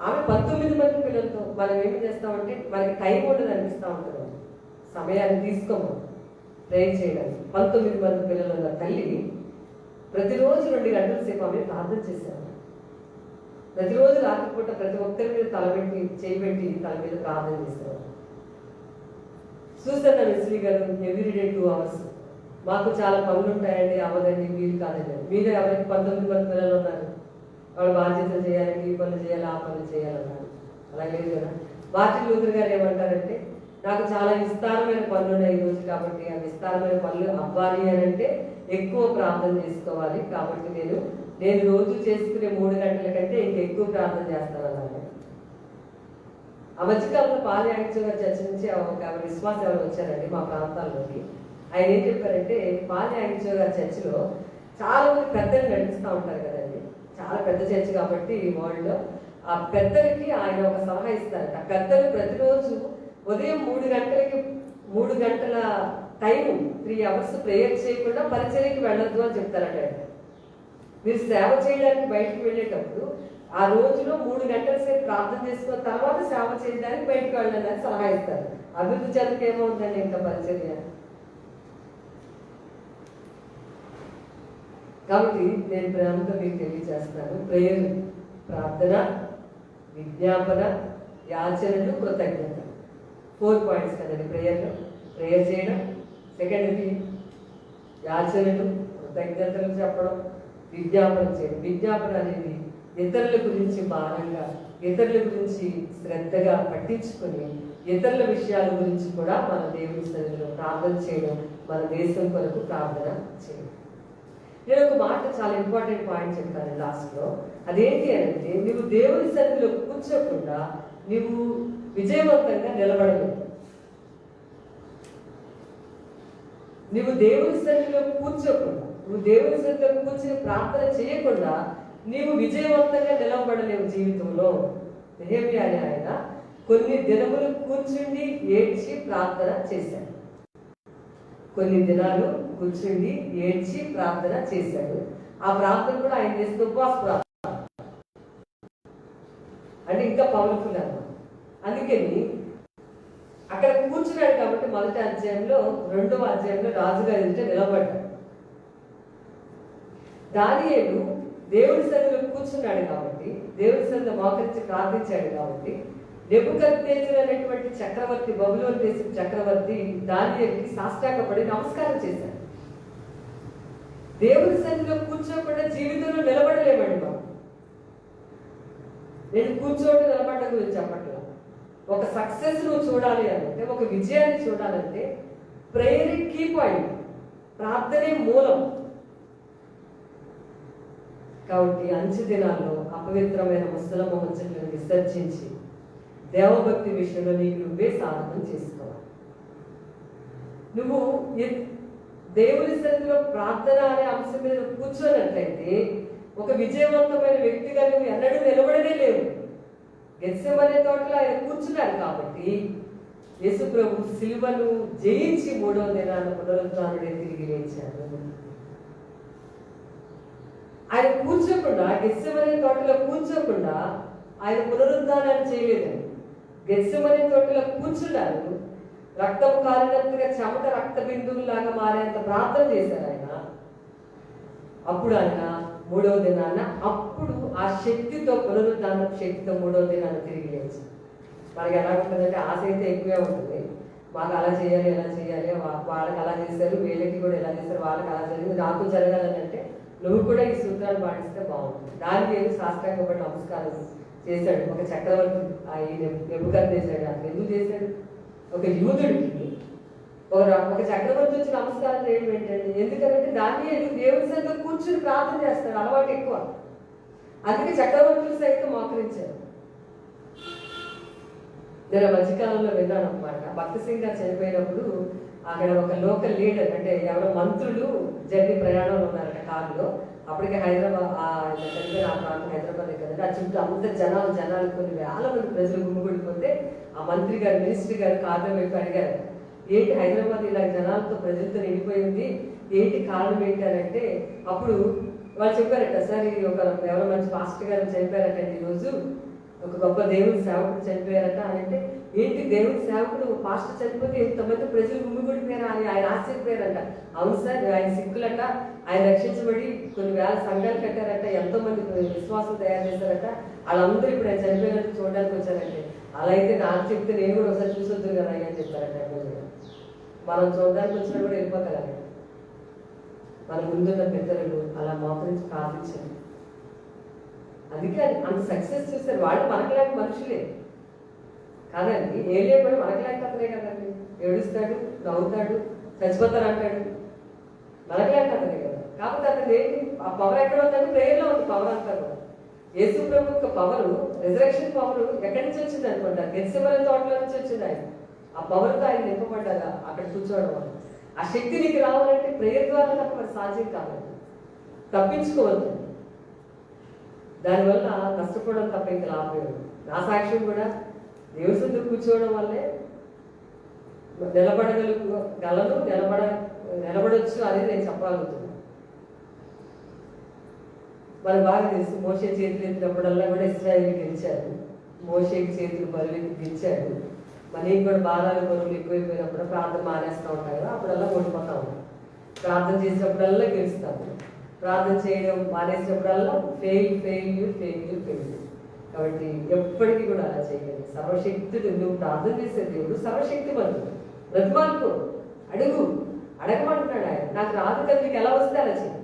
ఆమె 19 మంది పిల్లలతో మనం ఏమి చేస్తామంటే మనకి టైం ఉండదు అనిపిస్తూ ఉంటుంది, సమయాన్ని తీసుకోము ప్రేయర్ చేయడానికి. 19 మంది పిల్లలు ఉన్న తల్లి ప్రతిరోజు 2 గంటల సేపు ఆమె ప్రార్థన చేశారు. ప్రతిరోజు రాత్రిపూట ప్రతి ఒక్కరి మీద తలబెట్టి చేయబెట్టి తల మీద ప్రార్థన చేశారు. సూసన్న వెస్లీ గారు ఎవ్రీడే 2 hours, మాకు చాలా పనులు ఉంటాయండి, అవ్వదండి, వీలు కాదండి. మీరు ఎవరికి 19 మంది పిల్లలు ఉన్నారు, వాళ్ళ బాధ్యతలు చేయాలండి, ఈ పనులు చేయాలి, ఆ పనులు చేయాలన్నారు. అలా లేదు కదా. మార్టిన్ లూథర్ గారు ఏమంటారంటే, నాకు చాలా విస్తారమైన పనులు ఉన్నాయి ఈరోజు, కాబట్టి ఆ విస్తారమైన పనులు అవ్వాలి అని అంటే ఎక్కువ ప్రార్థన చేసుకోవాలి. కాబట్టి నేను రోజు చేసుకునే 3 గంటల కంటే ఇంకెక్కువ ప్రార్థన చేస్తానన్నారు. ఆ మధ్యకాలంలో పాల్ యాంగ్చో గారి చర్చ నుంచి ఒక విశ్వాసం ఎవరు వచ్చారండి మా ప్రాంతాల్లోకి. ఆయన ఏం చెప్పారంటే, పాల్ యాంగ్చో గారి చర్చిలో చాలా మంది పెద్దలు నడిపిస్తూ ఉంటారు కదండి, చాలా పెద్ద చర్చ్ కాబట్టి వరల్డ్లో. ఆ పెద్దలకి ఆయన ఒక సలహా ఇస్తారట. ఆ పెద్దలు ప్రతిరోజు ఉదయం 3 గంటల టైం 3 hours ప్రేయర్ చేయకుండా పరిచర్యకి వెళ్ళొద్దు అని చెప్తారట. మీరు సేవ చేయడానికి బయటకు వెళ్ళేటప్పుడు ఆ రోజులో 3 గంటల సేపు ప్రార్థన చేసుకున్న తర్వాత సేవ చేయడానికి బయటకు వెళ్ళండి అని సలహా ఇస్తారు. అభివృద్ధి చెందక ఏమవుతుందండి ఇంకా పరిచర్య. కాబట్టి నేను ప్రేమతో మీకు తెలియజేస్తాను, ప్రేయర్, ప్రార్థన, విజ్ఞాపన, యాచనలు, కృతజ్ఞత, 4 points కదండి ప్రేయర్లో. ప్రేయర్ చేయడం, సెకండ్ది యాచనలు, కృతజ్ఞతలు చెప్పడం, విజ్ఞాపన చేయడం. విజ్ఞాపన అనేది ఇతరుల గురించి భారంగా, ఇతరుల గురించి శ్రద్ధగా పట్టించుకొని ఇతరుల విషయాల గురించి కూడా మన దేవుని సన్నిధిలో ప్రార్థన చేయడం, మన దేశం కొరకు ప్రార్థన చేయడం. నేను ఒక మాట చాలా ఇంపార్టెంట్ పాయింట్ చెప్తాను లాస్ట్లో. అదేంటి అంటే, నువ్వు దేవుని సన్నిధిలో కూర్చోకుండా నువ్వు విజయవంతంగా నిలబడలేదు. నువ్వు దేవుని సన్నిధిలో కూర్చోకుండా, నువ్వు దేవుని సన్నిధిలో కూర్చొని ప్రార్థన చేయకుండా నీవు విజయవంతంగా నిలబడలేవు జీవితంలో. నెహెమ్యా అనే ఆయన కొన్ని దినములు కూర్చుండి ఏడ్చి ప్రార్థన చేశాడు. కొన్ని దినాలు కూర్చుండి ఏడ్చి ప్రార్థన చేశాడు. ఆ ప్రార్థన కూడా ఆయన చేసిన ఉపవాస ప్రార్థన అంటే ఇంకా పవర్ఫుల్ అన్నమాట. అందుకని అక్కడ కూర్చున్నాడు కాబట్టి 1వ అధ్యాయంలో 2వ అధ్యాయంలో రాజుగారి ఎదుట నిలబడ్డాడు. దానియేలు దేవుడి సన్నిధిలో కూర్చున్నాడు కాబట్టి, దేవుడి సన్నిధిలో మోకరించి ప్రార్థించాడు కాబట్టి, నెబుకద్నెజరు అనేటువంటి చక్రవర్తి, బబులోను దేశం చక్రవర్తి దానియేలుకి సాష్టాంగపడి నమస్కారం చేశాడు. దేవుడి సన్నిధిలో కూర్చోకుండా జీవితంలో నిలబడలేమండి మనం. నేను కూర్చోటి నిలబడడం గురించి చెప్పట్లా. ఒక సక్సెస్ నువ్వు చూడాలి అంటే, ఒక విజయాన్ని చూడాలంటే ప్రేయర్ కీ పాయింట్, ప్రార్థనే మూలం. కాబట్టి అంచు దినాల్లో అపవిత్రమైన ముసలమ్మ ముచ్చట్లను విసర్జించి దేవభక్తి విషయంలో నీకు నువ్వే సాధన చేసుకోవాలి. నువ్వు దేవుని సన్నిధిలో ప్రార్థన అనే అంశం మీద కూర్చోనట్లయితే ఒక విజయవంతమైన వ్యక్తిగా నువ్వు ఎన్నడూ నిలబడనే లేవు. గెత్సెమనే తోటలో ఆయన కూర్చున్నారు కాబట్టి యేసు ప్రభు సిలువను జయించి 3వ దినాన పునరుత్థానుడే తిరిగి లేచాడు. ఆయన కూర్చోకుండా, గెత్సెమనే తోటలో కూర్చోకుండా ఆయన పునరుద్ధానాన్ని చేయలేదండి. గెత్సెమనే తోటలో కూర్చున్నారు, రక్తం కారినంతగా చెమట రక్త బిందువులాగా మారేంత ప్రార్థన చేశారు ఆయన. అప్పుడు ఆయన 3వ దినాన, అప్పుడు ఆ శక్తితో, పునరుద్ధాన శక్తితో 3వ దినాన తిరిగి లేచారు. మనకి ఎలా ఉంటుందంటే ఆశ అయితే ఎక్కువే ఉంటుంది. మాకు అలా చేయాలి ఎలా చేయాలి, వాళ్ళకి అలా చేశారు, వీళ్ళకి కూడా ఎలా చేశారు, వాళ్ళకి అలా జరిగింది, నాకు జరగాలని అంటే నువ్వు కూడా ఈ సూత్రాలు పాటిస్తే బాగుంటుంది. దానికి ఏమి శాస్త్రంగా బట్టి నమస్కారం చేశాడు ఒక చక్రవర్తి, నెబుకద్నెజర్ అతను ఎందుకు చేశాడు? ఒక యూదుడికి ఒక చక్రవర్తి వచ్చి నమస్కారం చేయడం ఏంటంటే, ఎందుకంటే దాన్ని దేవుడి సైతం కూర్చుని ప్రార్థన చేస్తాడు, అలవాటు ఎక్కువ. అందుకే చక్రవర్తులు సైతం మోకరించారు. నేను మధ్యకాలంలో విన్నాను అనమాట. భక్త సింగ్ గారు చనిపోయినప్పుడు అక్కడ ఒక లోకల్ లీడర్, అంటే ఎవరో మంత్రులు జర్నీ ప్రయాణంలో ఉన్నారట కారులో. అప్పటికే హైదరాబాద్ చనిపోయిన ఆ ప్రాంతం హైదరాబాద్ కదండి. ఆ చుట్టూ అంత జనాలు కొన్ని వేల మంది ప్రజలు గుమ్మిగూడిపోతే ఆ మంత్రి గారు, మినిస్టర్ గారు కారులో వెళ్ళి అడిగారు, ఏంటి హైదరాబాద్ ఇలా జనాలతో ప్రజలతో నిండిపోయింది, ఏంటి కారణం ఏంటి అని అంటే, అప్పుడు వాళ్ళు చెప్పారట, సార్ ఇది ఎవరో మంచి పాస్టర్ గారు చనిపోయారట ఈరోజు, ఒక గొప్ప దేవుడి సేవకుడు చనిపోయారట అని అంటే, ఏంటి దేవుడి సేవకుడు పాస్టర్ చనిపోతే ఎంతమంది ప్రజలు గుమ్మిగూడిపోయారా అని ఆయన ఆశ్చర్యపోయారంట. అవును సార్, ఆయన సిక్కులట, ఆయన రక్షించబడి కొన్ని వేల సంఘాలు కట్టారట, ఎంతో మంది విశ్వాసం తయారు చేశారట, వాళ్ళందరూ ఇప్పుడు ఆయన చనిపోయినట్టు చూడడానికి వచ్చారంటే, అలా అయితే నాకు చెప్తే నేను కూడా ఒకసారి చూసొద్దు కదా అని చెప్పారట. మనం చూడడానికి వచ్చినా కూడా వెళ్ళిపోతారు. మన ముందున్న పెద్దలు అలా మోకరించి ప్రార్థించారు. అందుకే అంత సక్సెస్ చూస్తారు. వాళ్ళు మనకులాంటి మనుషులే కాదండి, ఏలియా కూడా మనకులాంటి అతనే కదండి. ఏడుస్తాడు, నవ్వుతాడు, చచ్చిపోతారు అంటాడు, మనకులాంటి అతనే కదా. కాకపోతే అతను ఏంటి, ఆ పవర్ ఎక్కడ ఉందంటే ప్రేయర్లో ఉంది పవర్ అంటారు కదా. యేసు ప్రభు యొక్క పవరు, రిజరెక్షన్ పవరు ఎక్కడి నుంచి వచ్చింది అనుకుంటారు? గెత్సెమనే తోటలో నుంచి వచ్చింది. ఆయన ఆ పవర్తో ఆయన నింపబడ్డాగా అక్కడ కూర్చోవడం వల్ల. ఆ శక్తి నీకు రావాలంటే ప్రేయర్ ద్వారా తప్ప మరి సాధ్యం కాదండి. తప్పించుకోవద్దు, దానివల్ల నష్టపోవడం తప్ప ఇంకా లాభం. నా సాక్ష్యం కూడా దేవుడి సొంత కూర్చోవడం వల్లే నిలబడొచ్చు అనేది నేను చెప్పగలుగుతున్నాను. మనకు బాగా తెలుసు, మోషే చేతులు ఎత్తినప్పుడల్లా కూడా ఇశ్రాయేలు గెలిచాడు. మోషేకి చేతులు బరువు గెలిచాడు. మనకి కూడా బాధాలు బరువులు ఎక్కువైపోయినప్పుడు ప్రార్థన మానేస్తూ ఉంటాం కదా, అప్పుడల్లా ఓడిపోతా ఉంటాం. ప్రార్థన చేసినప్పుడల్లా గెలుస్తాము, ప్రార్థన చేయడం మానేసినప్పుడల్లా ఫెయిల్. కాబట్టి ఎప్పటికీ కూడా అలా చేయగలి. సర్వశక్తుడు, నువ్వు ప్రార్థన చేసే దేవుడు సర్వశక్తిమంతుడు. బ్రతిమానుకో, అడగమంటున్నాడు ఆయన. నాకు రాదు కదా, మీకు ఎలా వస్తే అలా చేయి.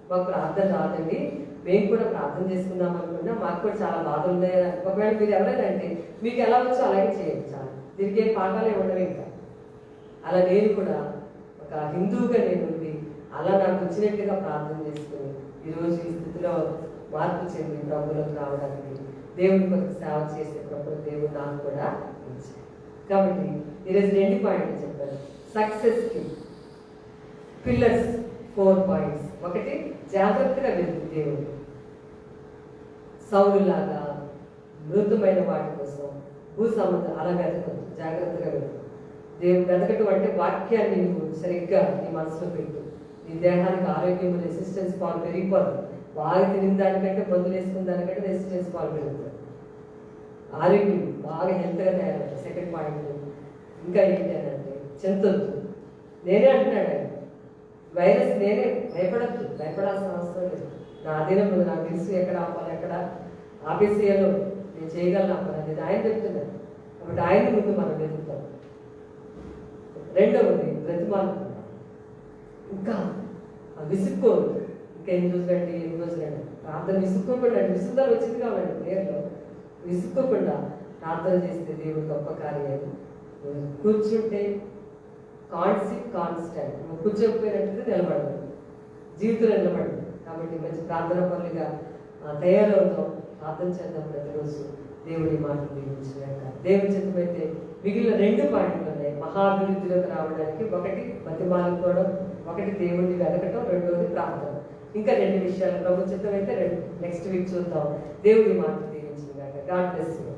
మాకు ప్రార్థన రాదండి, మేము కూడా ప్రార్థన చేసుకుందాం అనుకున్నా, మాకు కూడా చాలా బాధలు ఉన్నాయి. ఒకవేళ మీరు ఎవరైనా అంటే మీకు ఎలా వచ్చో అలాగే చేయండి, చాలా దీనికి ఏం పాఠాలే ఉండవు. ఇంకా అలా నేను కూడా ఒక హిందువుగా నేను ఉండి అలా నాకు వచ్చినట్టుగా ప్రార్థన చేసుకుని ఈరోజు ఈ స్థితిలో మార్పు చెంది ప్రభువులకు రావడానికి, దేవుడి కొరకు సేవ చేసే ప్రభుత్వ దేవుడు నాకు కూడా ఇచ్చాడు. కాబట్టి ఈరోజు 2 పాయింట్లు చెప్పారు. సక్సెస్కి పిల్లర్స్ 4 పాయింట్స్. ఒకటి, జాగ్రత్తగా వెతుకు దేవుడు. సౌలులాగా మృదుమైన వాటి కోసం భూసముద్రం అలా వెతకదు, జాగ్రత్తగా వెతుకు. దేవుడు వెతకటం అంటే వాక్యాన్ని నువ్వు సరిగ్గా నీ మనసులో పెట్టు. నీ దేహానికి ఆరోగ్యం, రెసిస్టెన్స్ పవర్ పెరిగిపోదు. బాగా తిరిగిన దానికంటే, మందులు వేసుకున్న దానికంటే రెసిస్టెన్స్ పవర్ పెరుగుతుంది. ఆరోగ్యం బాగా హెల్త్గా తయారవుతుంది. సెకండ్ పాయింట్ ఇంకా ఏంటి అని అంటే, చింతొద్దు. నేనే అంటున్నాడు ఆయన, వైరస్ నేనే, భయపడాల్సిన అవసరం లేదు. నా అధీనం ఉంది, నాకు తెలుసు ఎక్కడ ఆపాలి, ఎక్కడ ఆపేసేయాలో నేను చేయగలను ఆపాలి అనేది ఆయన చెప్తున్నాను. కాబట్టి ఆయన ముందు మనం వెతుకుతాం. రెండవది, బ్రతిమాలుకుంటాం. ఇంకా విసుక్కోవద్దు. ఇంకా 8 రోజులండి ప్రార్థన విసుక్కోకుండా, విసుగుదల వచ్చింది కావాలండి ప్రేయర్లో. విసుక్కోకుండా ప్రార్థన చేస్తే దేవుడు గొప్ప కార్యాలు. కూర్చుంటే కాన్స్టెంట్, నువ్వు కూర్చోకపోయినట్టు నిలబడదు, జీవితంలో నిలబడదు. కాబట్టి మంచి ప్రార్థన పనులుగా తయారవుతాం. ప్రార్థన చేద్దాం ప్రతిరోజు. దేవుడి మాటలు దీవించినాక దేవుడి చిత్తమైతే మిగిలిన 2 పాయింట్లు ఉన్నాయి మహాభివృద్ధిలోకి రావడానికి. ఒకటి బతిమాలుకోవడం, ఒకటి దేవుడిని వెతకటం, రెండవది ప్రార్థన. ఇంకా 2 విషయాలు ప్రభు చిత్తమైతే నెక్స్ట్ వీక్ చూద్దాం. దేవుడి మాటలు దీవించినాక. God bless you.